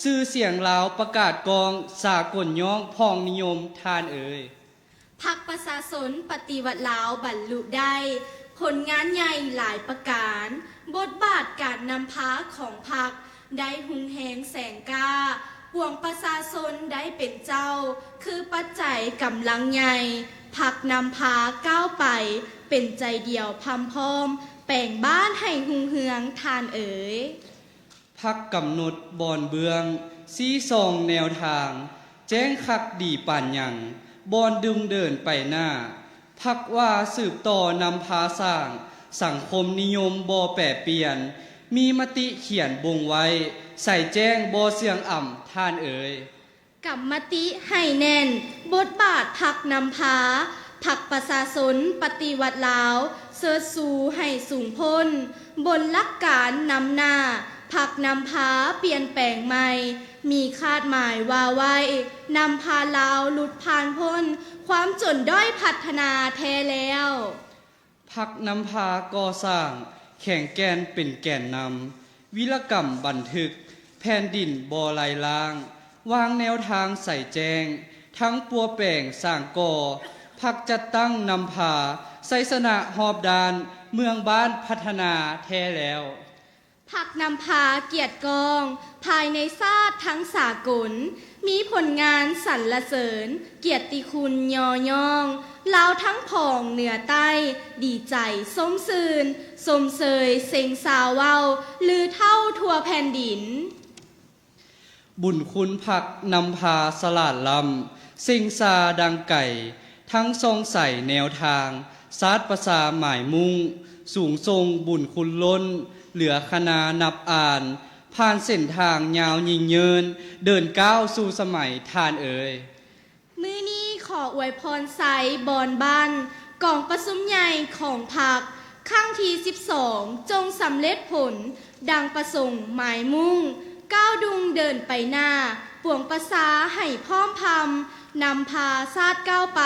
ชื่อเสียงลาวประกาศกองสากลย่องพองนิยมทานเอ๋ยพรรคประชาชนปฏิวัติลาวบรรลุได้ผลงานใหญ่หลายประการบทบาทการนำพาของพรรคได้หุงแหงแสงกล้าปวงประชาชนได้เป็นเจ้าคือปัจจัยกำลังใหญ่พรรคนำพาก้าวไปเป็นใจเดียวพำพร้อมแป่งบ้านให้หุงเหืองทานเอ๋ยพรรคกำหนดบอนเบืองซีซองแนวทางแจ้งคักดีป่านหยังบอนดึงเดินไปหน้าพรรคว่าสืบต่อนำพาสร้างสังคมนิยมบ่แปรเปลี่ยนมีมติเขียนบ่งไว้ใส่แจ้งบ่เสียงอ่ำท่านเอ๋ยกับมติให้แน่นบทบาทพรรคนำพา พรรคประชาชนปฏิวัติลาวเสิร์ชสู่ให้สูงพ้นบนหลักการนำหน้าพรรคนำพาเปลี่ยนแปลงใหม่มีคาดหมายว่าไว้นำพาลาวหลุดผ่านพ้นความจนด้อยพัฒนาแท้แล้วพรรคนำพาก่อสร้างแข่งแกนเป็นแกนนำวิรกรรมบันทึกแผ่นดินบ่ไหลล้างวางแนวทางใส่แจงทั้งปัวแปลงสร้างก่อพรรคจัดตั้งนำพาไสสนะหอบดานเมืองบ้านพัฒนาแท้แล้วพรรคนำพาเกียรติกองภายในชาติทั้งสากลมีผลงานสรรเสริญเกียรติคุณยอย่องลาวทั้งผองเหนือใต้ดีใจสมซื่นสมเสยเซ็งสาวเว้าลือเท่าทั่วแผ่นดินบุญคุณพรรคนำพาสลาดลำเซ็งซาดังไก่ทั้งทรงใส่แนวทางศาสตร์ภาษาหมายมุ่งสูงทรงบุญคุณล้นเหลือคณานับอ่านผ่านเส้นทางยาวยิ่งเยินเดินก้าวสู่สมัยทานเอ่ยมื้อนี้ขออวยพรไซบอนบ้านกองประชุมใหญ่ของพรรคครั้งที่12จงสำเร็จผลดังประสงค์หมายมุ่งก้าวดุงเดินไปหน้าปวงประสาให้พร้อมพำนำพาชาติก้าวไป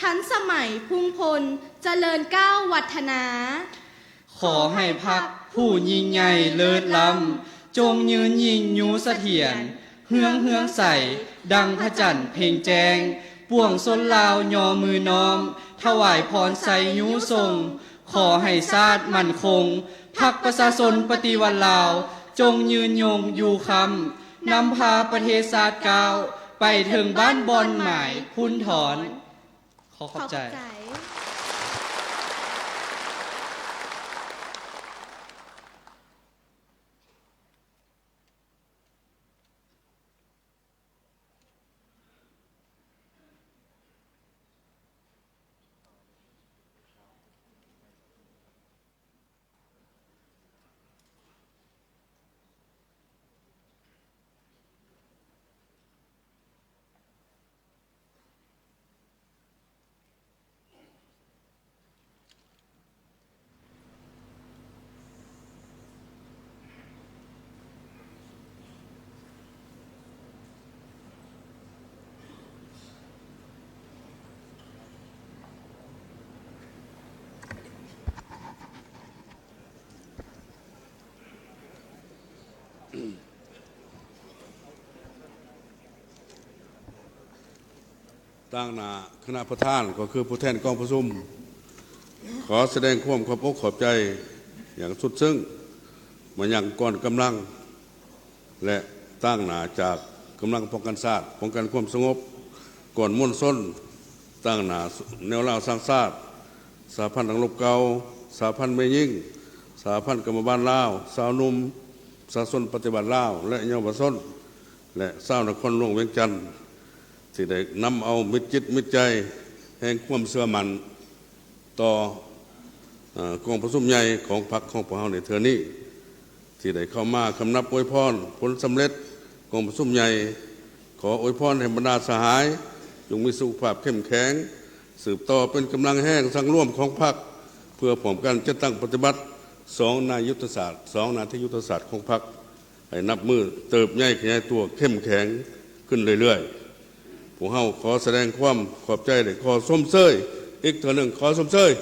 ทันสมัยพุ่งพลเจริญก้าววัฒนาขอให้พรรคผู้ยิ่งใหญ่เลิศล้ำจงยืนยิ่งยูเสถียรเฮืองใสดังพระจันทร์เพ่งแจงป่วงสนลาวยอมือน้อมถวายพรใสยูทรงขอให้ชาติมั่นคงพรรคประชาชนปฏิวัติลาวจงยืนยงอยู่คำนำพาประเทศชาติก้าวไปถึงบ้านบอนหมายพุ่นถอนขอขอบใจตั้งหน้าคณะประธานก็คือผู้แทนกองประชุมขอแสดงความขอบอกขอบใจอย่างสุดซึ้งมาอย่างก่อนกำลังและตั้งหน้าจากกำลังป้องกันชาติป้องกันความสงบก่อนมุ่นส้นตั้งหน้าแนวล่าสร้างชาติสหพันธ์นักรบเก่าสหพันธ์แม่ยิ่งสหพันธ์กรรมบาลลาวสาวนุ่มสาสนปฏิบัติลาวและเยาวชนและสาวนครหลวงเวียงจันทร์ที่ได้นำเอามิตรจิตมิตรใจแห่งความเชื่อมั่นต่อกองประชุมใหญ่ของพรรคของพวกเราในเทื่อนี้ที่ได้เข้ามาคำนับอวยพรผลสำเร็จกองประชุมใหญ่ขออวยพรให้บรรดาสหายจงมีสุขภาพเข้มแข็งสืบต่อเป็นกำลังแห้งสังร่วมของพรรคเพื่อผมกันจะตั้งปฏิบัติ2 นายุทธศาสตร์2 นาทียุทธศาสตร์ของพรรคให้นับมือเติบใหญ่ขยายตัวเข้มแข็งขึ้นเรื่อยๆพวกเราขอแสดงความขอบใจและขอสมเสยอีกเท่านึงขอสมเสย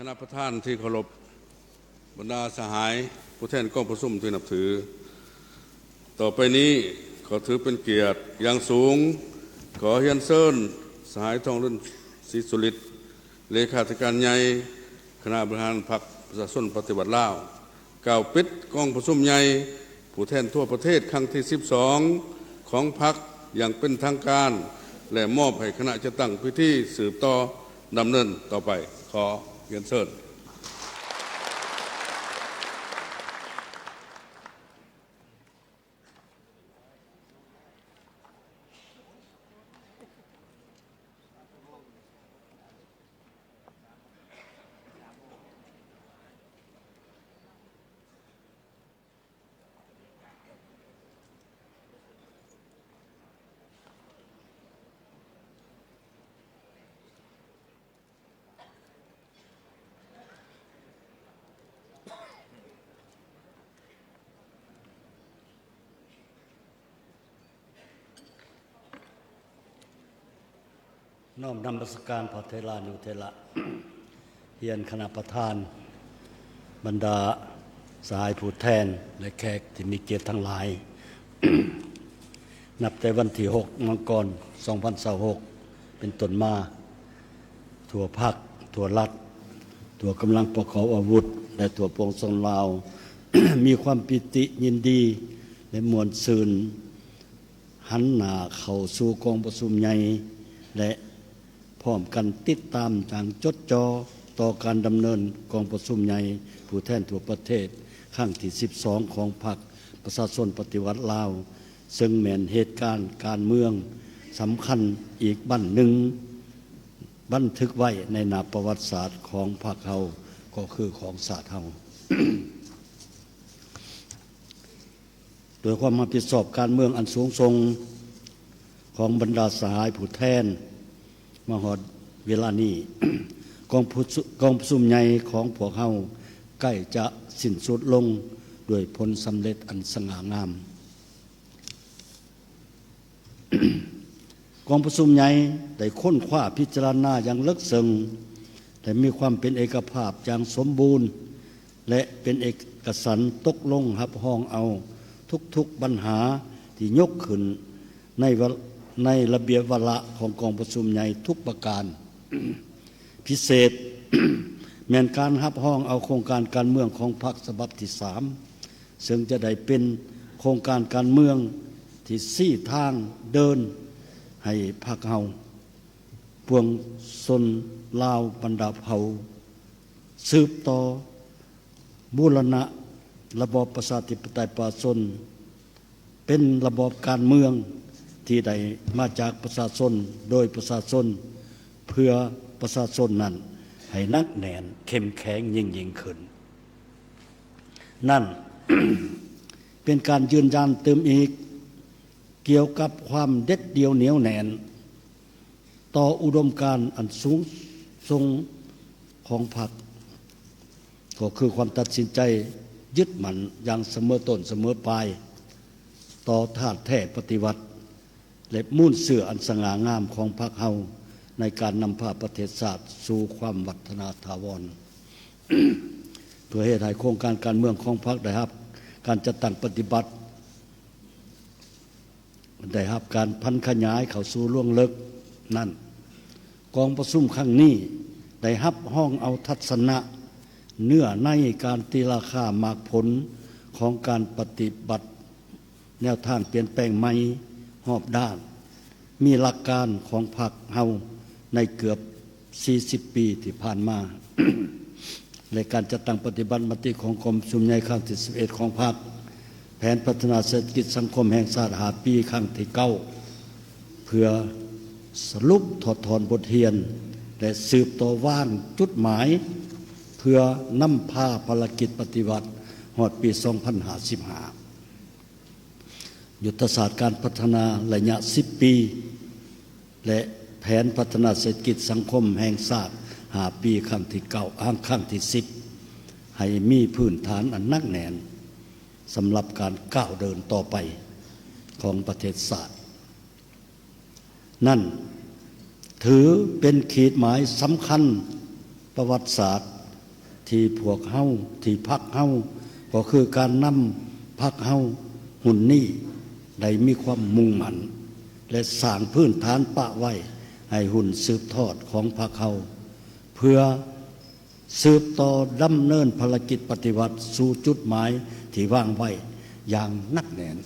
ณะประธานที่เคารพบรรดาสหายผู้แทนกองประชุมที่นับถือต่อไปนี้ขอถือเป็นเกียรติอย่างสูงขอเฮียนเซินสหายทองรุ่นศรีสุริตเลขาธิการใหญ่คณะบริหารพรรคประชาชนปฏิวัติลาวกล่าวปิดกองประชุมใหญ่ผู้แทนทั่วประเทศครั้งที่12ของพรรคอย่างเป็นทางการและมอบให้คณะจะตั้งพิธีสืบต่อดำเนินต่อไปขอเฮียนเซินน้อมนมัสการพระเทรานุเทระ เฮียนคณะประธานบรรดาสหายผู้แทนและแขกที่มีเกียรติทั้งหลาย นับแต่วันที่6มังกร2026เป็นต้นมาทั่วภาคทั่วรัฐทั่วกำลังประกอบอาวุธและทั่วปวงชนลาว มีความปิติยินดีและมวลซืนหันหน้าเข้าสู่กองประชุมใหญ่และพร้อมกันติดตามทางจดจ่อต่อการดำเนินกองประชุมใหญ่ผู้แทนทั่วประเทศครั้งที่12ของพรรคประชาชนปฏิวัติลาวซึ่งแม่นเหตุการณ์การเมืองสำคัญอีกบั้นหนึ่งบันทึกไว้ในหน้าประวัติศาสตร์ของพรรคเฮาก็คือของศาสตร์เฮา โดยความรับผิดชอบการเมืองอันสูงส่งของบรรดาสหายผู้แทนมาฮอดเวลานี้ กองประชุมใหญ่ของพวกเฮาใกล้จะสิ้นสุดลงด้วยผลสำเร็จอันสง่างาม กองประชุมใหญ่ได้ค้นคว้าพิจารณาอย่างลึกซึ้งแต่มีความเป็นเอกภาพอย่างสมบูรณ์และเป็นเอกสารตกลงรับรองเอาทุกปัญหาที่ยกขึ้นในระเบียบวาระของกองประชุมใหญ่ทุกประการ พิเศษ แม้นการรับรองเอาโครงการการเมืองของพรรคฉบับที่3ซึ่งจะได้เป็นโครงการการเมืองที่ชี้ทางเดินให้พรรคเฮาปวงชนลาวบรรดาเผ่าสืบต่อบูรณะระบอบประชาธิปไตยประชาชนเป็นระบอบการเมืองที่ได้มาจากประชาชนโดยประชาชนเพื่อประชาชนนั้นให้นักแน่นเข้มแข็งยิ่งขึ้นนั่น เป็นการยืนยันเติมอีกเกี่ยวกับความเด็ดเดี่ยวเหนียวแน่นต่ออุดมการณ์อันสูงส่งของพรรคก็คือความตัดสินใจยึดมั่นอย่างเสมอต้นเสมอปลายต่อธาตุแท้ปฏิวัติและมุ่นเสื่ออันสง่างามของพรรคเฮาในการนำพาประเทศชาติสู่ความวัฒนาถาวร เพื่อให้ได้โครงการการเมืองของพรรคได้รับการจัดตั้งปฏิบัติได้รับการพันขยายเข้าสู่ล่วงลึกนั่นกองประชุมครั้งนี้ได้รับห้องเอาทัศนะเนื้อในการตีราคามากผลของการปฏิบัติแนวทางเปลี่ยนแปลงใหม่รอบด้านมีหลักการของพรรคเฮาในเกือบ40ปีที่ผ่านมา และการจัดตั้งปฏิบัติมติของกรมประชุมใหญ่ครั้งที่11ของพรรคแผนพัฒนาเศรษฐกิจสังคมแห่งชาติ5 ปีครั้งที่9เพื่อสรุปถอดถอนบทเรียนและสืบต่อว่างจุดหมายเพื่อนำพาภารกิจปฏิวัติฮอดปี2055ยุทธศาสตร์การพัฒนาระยะ10 ปีและแผนพัฒนาเศรษฐกิจสังคมแห่งชาติ5 ปีครั้งที่9ครั้งที่10ให้มีพื้นฐานอันนักแน่นสำหรับการก้าวเดินต่อไปของประเทศชาตินั่นถือเป็นขีดหมายสำคัญประวัติศาสตร์ ที่พวกเฮาที่พรรคเฮาก็คือการนำพรรคเฮาหุ่นนี้ได้มีความมุ่งมั่นและสร้างพื้นฐานปะไว้ให้หุ่นสืบทอดของพรรคเฮาเพื่อสืบต่อดำเนินภารกิจปฏิวัติสู่จุดหมายที่วางไว้อย่างนักแน่น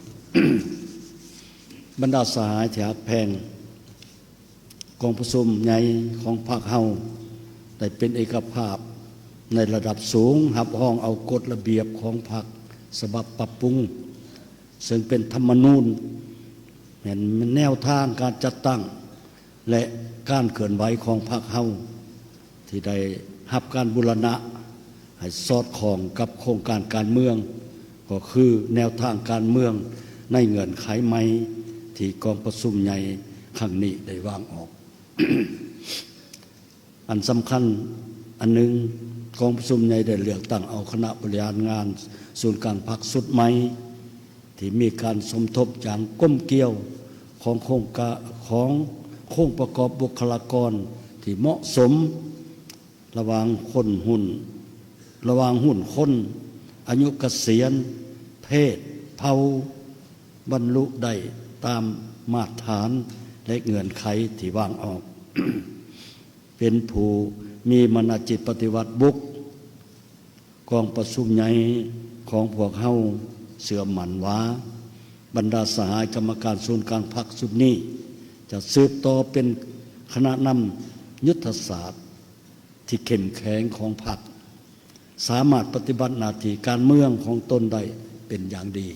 บรรดาสหายที่ฮักแพงกองประชุมใหญ่ของพรรคเฮาได้เป็นเอกภาพในระดับสูงหับห้องเอากฎระเบียบของพรรคฉบับปรับปรุงซึ่งเป็นธรรมนูญเป็นแนวทางการจัดตั้งและการเคลื่อนไหวของพรรคเฮาที่ได้รับการบูรณะให้สอดคล้องกับโครงการการเมืองก็คือแนวทางการเมืองในเงื่อนไขใหม่ที่กองประชุมใหญ่ครั้งนี้ได้วางออก อันสำคัญอันหนึ่งกองประชุมใหญ่ได้เลือกตั้งเอาคณะบริหารงานส่วนกลางพรรคสุดใหม่ที่มีการสมทบอย่างก้มเกี่ยวของโครงประกอบบุคลากรที่เหมาะสมระหว่างหุ้นคนอายุเกษียณเพศเผ่าบรรลุได้ตามมาตรฐานและเงื่อนไขที่วางออก เป็นผู้มีมนจิตปฏิวัติบุกกองประชุมใหญ่ของพวกเฮาเสื่อมหมั่นว่าบรรดาสหายกรรมการส่วนกลางพรรคสุดนี้จะสืบต่อเป็นคณะนำยุทธศาสตร์ที่เข้มแข็งของพรรคสามารถปฏิบัติหน้าที่การเมืองของตนได้เป็นอย่างดี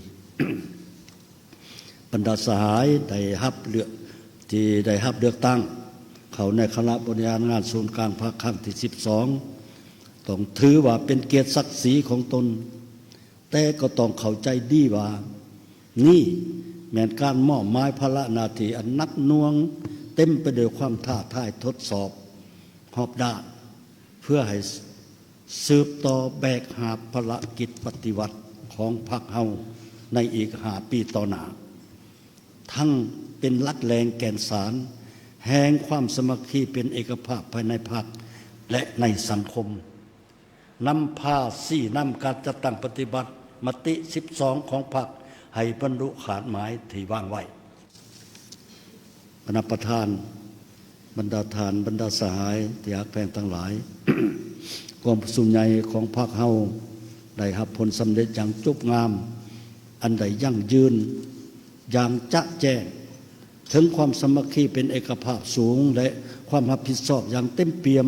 บรรดาสหายได้รับเลือกตั้งเขาในคณะบริหารงานส่วนกลางพรรคครั้งที่12ต้องถือว่าเป็นเกียรติศักดิ์ศรีของตนแต่ก็ต้องเข้าใจดีว่านี่แม้นการมอบหมายภาระหน้าที่อันนักหน่วงเต็มไปด้วยความท้าทายทดสอบรอบด้านเพื่อให้สืบต่อแบกหาบภารกิจปฏิวัติของพรรคเฮาในอีก5 ปีต่อหน้าทั้งเป็นหลักแรงแก่นสารแห่งความสมัคคีเป็นเอกภาพภายในพรรคและในสังคมนำพาสี่นำการจัดตั้งปฏิบัติมติ12ของพรรคให้บรรลุขาดหมายที่วางไว้คณะประธานบรรดาสหายที่ฮักแพงทั้งหลาย กองประชุมใหญ่ของพรรคเฮาได้รับผลสำเร็จอย่างจุบงามอันใดยั่งยืนอย่างจะแจ้งถึงความสมัคคีเป็นเอกภาพสูงและความรับผิดชอบอย่างเต็มเปี่ยม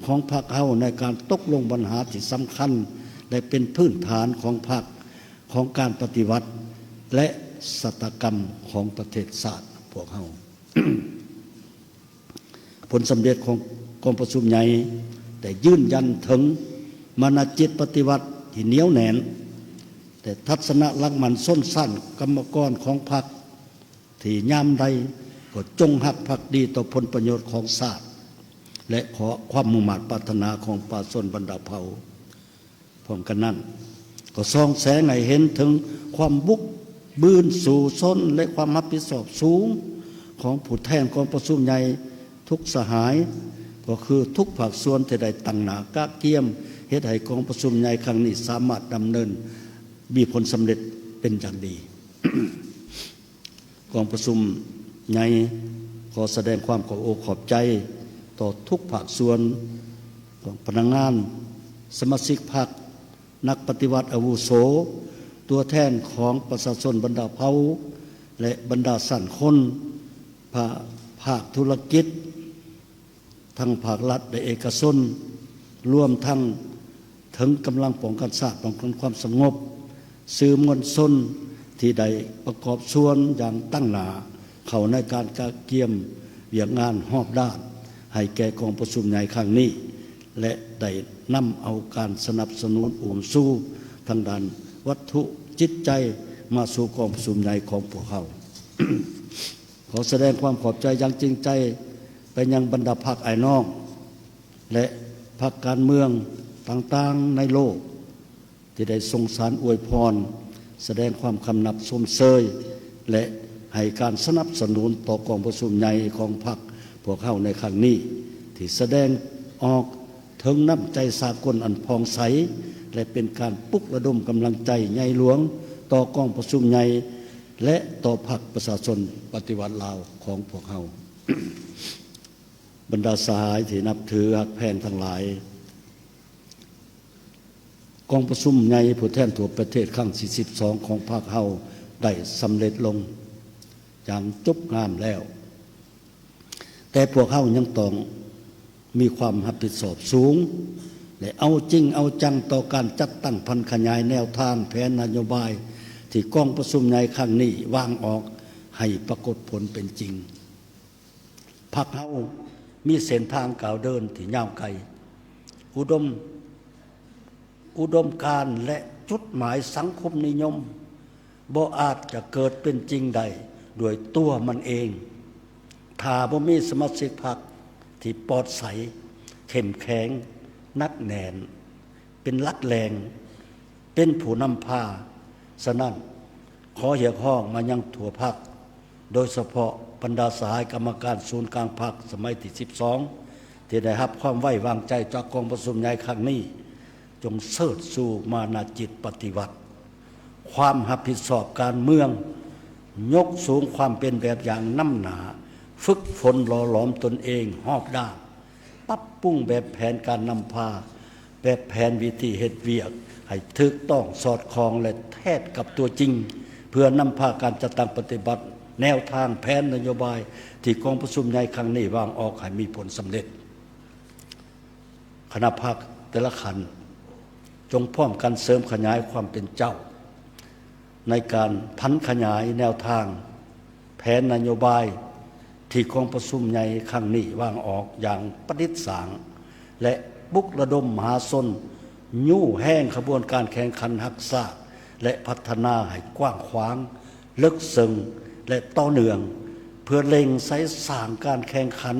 ของพรรคเฮาในการตกลงปัญหาที่สำคัญและเป็นพื้นฐานของพรรคของการปฏิวัติและศาตกรรมของประเทศชาติพวกเฮา ผลสำเร็จของกองประชุมใหญ่แต่ยืนยันถึงมนจิตปฏิวัติที่เหนียวแน่นแต่ทัศนะลักมันส้นสั้นกรรมกรของพรรคที่ยามใดก็จงหักภักดีต่อผลประโยชน์ของชาติและขอความมุ่งมั่นปรารถนาของประชาชนบรรดาเผ่าพร้อมกันนั้นก็ส่องแสงให้เห็นถึงความบุกบืนสู่ซนและความรับผิดชอบสูงของผู้แทนกองประชุมใหญ่ทุกสหายก็คือทุกภาคส่วนที่ได้ตั้งหน้ากะเกียมเฮ็ดให้กองประชุมใหญ่ครั้งนี้สามารถดำเนินมีผลสำเร็จเป็นอย่างดี กองประชุมใหญ่ขอแสดงความขอบอกขอบใจต่อทุกภาคส่วนของพนักงานสมาชิกพรรคนักปฏิวัติอาวุโสตัวแทนของประชาชนบรรดาเผ่าและบรรดาสั่นคนภาคธุรกิจทั้งภาครัฐและเอกชนรวมทั้งถึงกำลังป้องกันชาติป้องกันความสงบสื่อมวลชนที่ได้ประกอบส่วนอย่างตั้งหน้าเข้าในการกะเกียมเวียงงานรอบด้านให้แก่กองประชุมใหญ่ครั้งนี้และได้นำเอาการสนับสนุนอุ้มสู้ทางด้านวัตถุจิตใจมาสู่กองประชุมใหญ่ของพวกเขา ขอแสดงความขอบใจอย่างจริงใจไปยังบรรดาพรรคไอ้น้องและพรรคการเมืองต่างๆในโลกที่ได้ทรงสารอวยพรแสดงความคำนับชมเชยและให้การสนับสนุนต่อกองประชุมใหญ่ของพรรคพวกเขาในครั้งนี้ที่แสดงออก ถึงน้ำใจสากลอันพองใสและเป็นการปลุกระดมกำลังใจใหญ่หลวงต่อกองประชุมใหญ่และต่อพรรคประชาชนปฏิวัติลาวของพวกเรา บรรดาสหายที่นับถือฮักแพงทั้งหลายกองประชุมใหญ่ผู้แทนทั่วประเทศครั้งที่12ของพรรคเฮาได้สำเร็จลงอย่างจบงามแล้วแต่พวกเฮายังต้องมีความรับผิดชอบสูงและเอาจริงเอาจังต่อการจัดตั้งพันขยายแนวทางแผนนโยบายที่กองประชุมใหญ่ครั้งนี้วางออกให้ปรากฏผลเป็นจริงพรรคเฮามีเส้นทางก้าวเดินที่ยาวไกลอุดมการณ์และจุดหมายสังคมนิยมบ่อาจจะเกิดเป็นจริงใดด้วยตัวมันเองถ้าบ่มีสมาชิกพรรคที่ปลอดใสเข้มแข็งนักแน่นเป็นหลักแรงเป็นผู้นำพาฉะนั้นขอเรียกร้องมายังทั่วพรรคโดยเฉพาะบรรดาสหายกรรมการศูนย์กลางพรรคสมัยที่12ที่ได้รับความไว้วางใจจากกองประชุมใหญ่ครั้งนี้จงเสิร์ชสู่มานาจิตปฏิวัติความรับผิดชอบการเมืองยกสูงความเป็นแบบอย่างน้ำหนาฝึกฝนหล่อหลอมตนเองหอบด้านปรับปรุงแบบแผนการนำพาแบบแผนวิธีเฮ็ดเวียกให้ถูกต้องสอดคล้องและแทบกับตัวจริงเพื่อนำพาการจัดตั้งปฏิบัติแนวทางแผนนโยบายที่กองประชุมใหญ่ครั้งนี้วางออกให้มีผลสำเร็จคณะพรรคแต่ละขันจงพร้อมกันเสริมขยายความเป็นเจ้าในการพันขยายแนวทางแผนนโยบายที่กองประชุมใหญ่ครั้งนี้วางออกอย่างประดิษฐ์สางและบุกระดมมหาชนยู่แห้งขบวนการแข่งขันรักษาและพัฒนาให้กว้างขวางลึกซึ้งและต่อเนื่องเพื่อเล็งใช้สร้างการแข่งขัน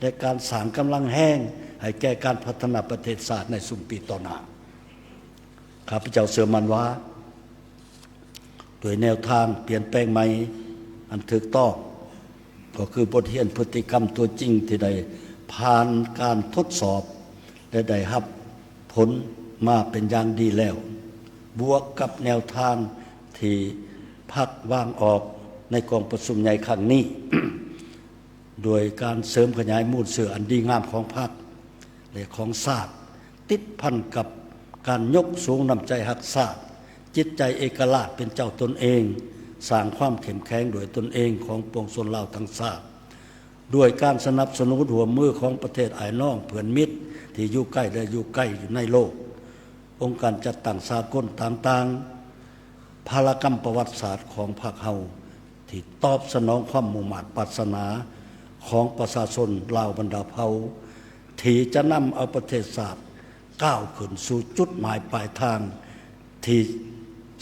และการสร้างกำลังแห้งให้แก่การพัฒนาประเทศชาติในสุ่มปีต่อหน้าข้าพเจ้าเชื่อมั่นว่าโดยแนวทางเปลี่ยนแปลงใหม่อันถูกต้องก็คือบทเรียนพฤติกรรมตัวจริงที่ได้ผ่านการทดสอบและได้รับผลมาเป็นอย่างดีแล้วบวกกับแนวทางที่พรรควางออกในกองประชุมใหญ่ครั้งนี้ โดยการเสริมขยายมูลเสืออันดีงามของพรรคและของชาติติดพันกับการยกสูงน้ำใจรักชาติจิตใจเอกราชเป็นเจ้าตนเองสร้างความเข้มแข็งโดยตนเองของปวงชนลาวทั้งชาติด้วยการสนับสนุนหัวมือของประเทศอ้ายน้องเพื่อนมิตรที่อยู่ใกล้และอยู่ใกล้อยู่ในโลกองค์การจัดตั้งสากลต่างๆภารกรรมประวัติศาสตร์ของพรรคเฮาที่ตอบสนองความมุ่งมั่นปรารถนาของประชาชนลาวบรรดาเผ่าที่จะนำเอาประเทศชาติก้าวขึ้นสู่จุดหมายปลายทางที่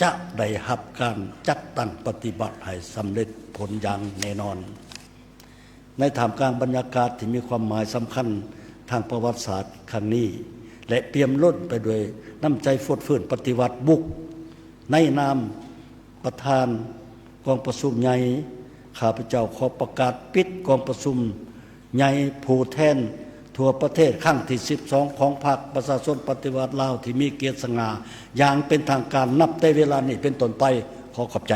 จะได้รับการจัดตั้งปฏิบัติให้สำเร็จผลอย่างแน่นอนในท่ามกลางบรรยากาศที่มีความหมายสำคัญทางประวัติศาสตร์ครั้งนี้และเปี่ยมล้นไปด้วยน้ำใจฟดฟื้นปฏิวัติบุกในนามประธานกองประชุมใหญ่ข้าพเจ้าขอประกาศปิดกองประชุมใหญ่ผู้แทนทั่วประเทศครั้งที่12ของพรรคประชาชนปฏิวัติลาวที่มีเกียรติสง่าอย่างเป็นทางการนับแต่เวลานี้เป็นต้นไปขอขอบใจ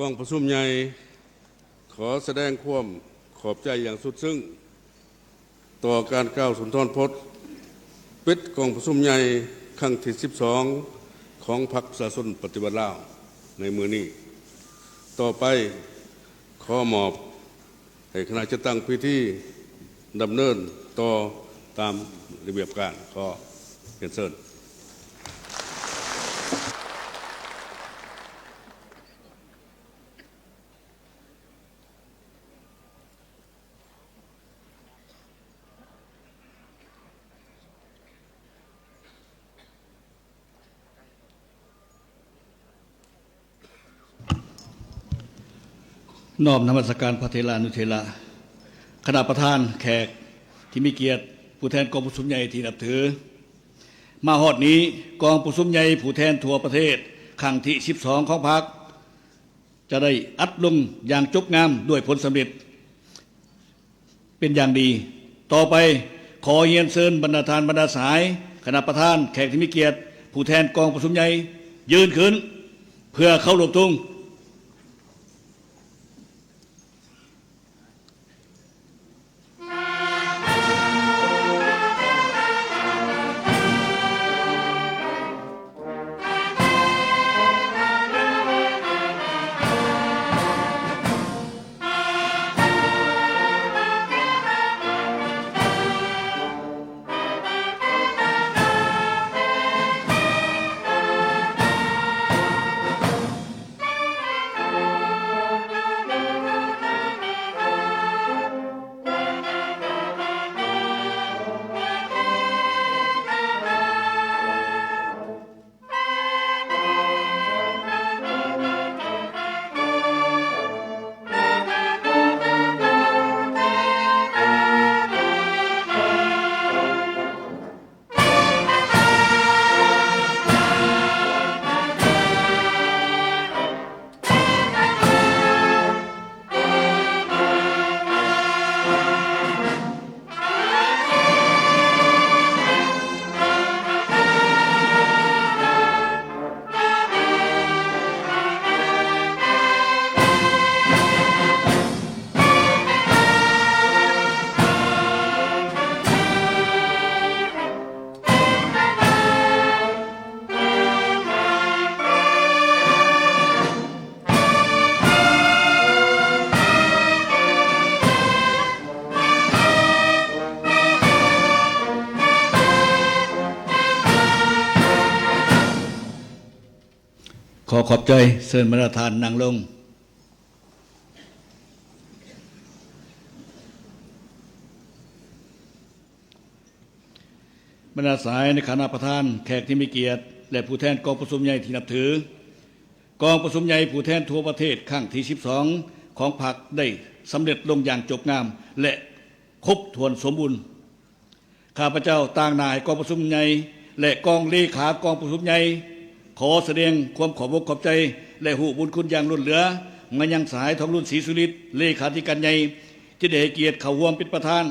กองประชุมใหญ่ขอแสดงความขอบใจอย่างสุดซึ้งต่อการกล่าวสุนทรพจน์ปิดกองประชุมใหญ่ครั้งที่12ของพรรคประชาชนปฏิวัติลาวในมือนี้ต่อไปขอมอบให้คณะจัดตั้งพิธีดำเนินต่อตามระเบียบการขอเรียนเชิญ น้อมนมัสการพระเถรานุเถระคณะประธานแขกที่มีเกียรติผู้แทนกองประชุมใหญ่ที่นับถือมาฮอดนี้กองประชุมใหญ่ผู้แทนทั่วประเทศครั้งที่12ของพรรคจะได้อัดลงอย่างจบงามด้วยผลสำเร็จเป็นอย่างดีต่อไปขอเรียนเชิญบรรดาทานบรรดาสายคณะประธานแขกที่มีเกียรติผู้แทนกองประชุมใหญ่ยืนขึ้นเพื่อเข้ารวบตรงขอขอบใจเชิญบรรดาทานนั่งลงบรรดาสายในคณะประธานแขกที่มีเกียรติและผู้แทนกองประชุมใหญ่ที่นับถือกองประชุมใหญ่ผู้แทนทั่วประเทศครั้งที่12ของพรรคได้สำเร็จลงอย่างจบงามและครบถ้วนสมบูรณ์ข้าพเจ้าต่างนายกองประชุมใหญ่และกองเลขากองประชุมใหญ่ขอแสดงความขอบอกขอบใจและหูบุญคุณอย่างล้นเหลือมายังสายทองรุ่นศรีสุริตเลขาธิการใหญ่ที่ได้ให้เกียรติเข้าร่วมเป็นประธาน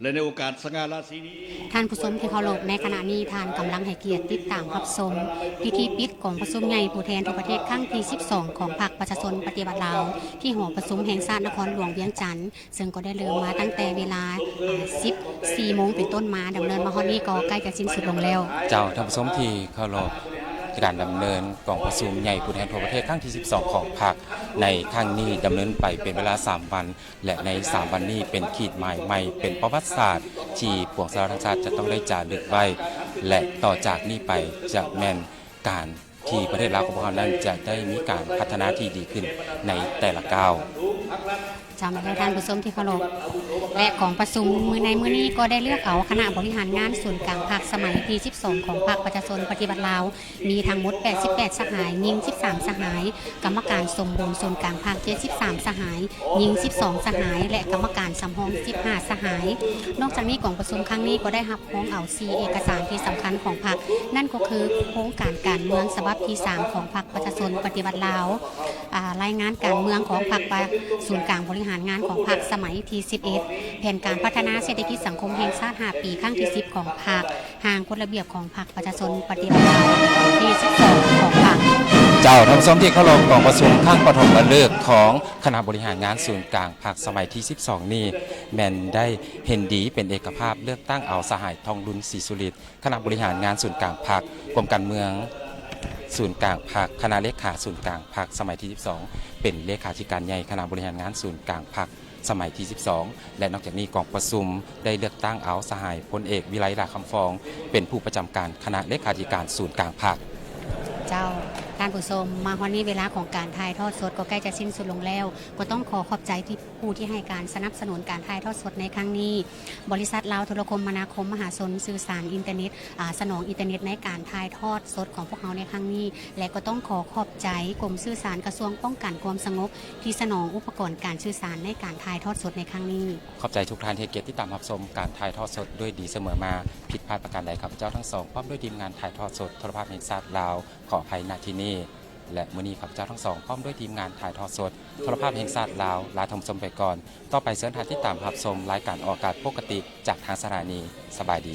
และในโอกาสสง่าราศีนี้ท่านผู้ชมที่เคารพในขณะนี้ท่านกำลังให้เกียรติติดตามรับชมพิธีปิดของประชุมใหญ่ผู้แทนทั่วประเทศครั้งที่12ของพรรคประชาชนปฏิบัติลาวที่หอประชุมแห่งชาตินครหลวงเวียงจันทร์ซึ่งก็ได้เริ่มมาตั้งแต่เวลา 14 โมงเป็นต้นมาดำเนินมาฮอดนี้ก็ใกล้จะสิ้นสุดลงแล้วเจ้าท่านผู้ชมที่เคารพการดำเนินกองประชุมใหญ่ผู้แทนทั่วประเทศครั้งที่12ของพรรคในครั้งนี้ดำเนินไปเป็นเวลา3วันและใน3วันนี้เป็นขีดหมายใหม่เป็นประวัติศาสตร์ที่ปวงชาวทั้งชาติจะต้องได้จารึกไว้และต่อจากนี้ไปจะแม่นการที่ประเทศลาวของพวกเรานั้นจะได้มีการพัฒนาที่ดีขึ้นในแต่ละก้าวจำได้ท่านผู้ชมที่เคารพและของประชุมในมื้อนี้ก็ได้เลือกเอาคณะบริหารงานศูนย์กลางพรรคสมัยที่12ของพรรคประชาชนปฏิบัติลาวมีทั้งหมด88สหายยิง13สหายกรรมการสมบูรณ์ศูนย์กลางพรรค73สหายยิง12สหายและกรรมการสำรอง15สหายนอกจากนี้กองประชุมครั้งนี้ก็ได้รับพ้องเอา4เอกสารที่สำคัญของพรรคนั่นก็คือโครงการการเมืองฉบับที่3ของพรรคประชาชนปฏิบัติลาวรายงานการเมืองของพรรคศูนย์กลางบริหารงานของพรรคสมัยที่11แผนการพัฒนาเศรษฐกิจสังคมแห่งชาติ5ปีครั้งที่10ของพรรคห่างกฎระเบียบของพรรคประชาชนปฏิบัติลาวที่12ของพรรคเจ้าท่านผู้ชมที่เคารพกองประชุมครั้งปฐมฤกษ์ของคณะบริหารงานศูนย์กลางพรรคสมัยที่12นี้แม่นได้เห็นดีเป็นเอกภาพเลือกตั้งเอาสหายทองรุ่นศรีสุริตคณะบริหารงานศูนย์กลางพรรคกรมการเมืองศูนย์กลางพรรคคณะเลขาศูนย์กลางพรรคสมัยที่12เป็นเลขาธิการใหญ่คณะบริหารงานศูนย์กลางพรรคสมัยที่12และนอกจากนี้กองประชุมได้เลือกตั้งเอาสหายพลเอกวิไลลาคำฟองเป็นผู้ประจำการคณะเลขาธิการศูนย์กลางพรรคเจ้า ท่านผู้ชมมาวันนี้เวลาของการถ่ายทอดสดก็ใกล้จะสิ้นสุดลงแล้วก็ต้องขอบใจที่ผู้ที่ให้การสนับสนุนการถ่ายทอดสดในครั้งนี้บริษัทลาวโทรคมนาคมมหาชนสื่อสารอินเทอร์เน็ตสนองอินเทอร์เน็ตในการถ่ายทอดสดของพวกเราในครั้งนี้และก็ต้องขอบใจกรมสื่อสารกระทรวงป้องกันความสงบที่สนองอุปกรณ์การสื่อสารในการถ่ายทอดสดในครั้งนี้ขอบใจทุกท่านที่เกียรติที่ตามรับชมการถ่ายทอดสดด้วยดีเสมอมาผิดพลาดประการใดครับเจ้าทั้งสองพร้อมด้วยทีมงานถ่ายทอดสดโทรภาพแห่งชาติลาวขออภัยณที่นี่และมื้อนี้ครับเจ้าทั้งสองพร้อมด้วยทีมงานถ่ายทอดสดโทรภาพแห่งชาติลาวลาทมชมไปก่อนต่อไปเชิญท่านที่ตามรับชมรายการออกอากาศปกติจากทางสถานีสบายดี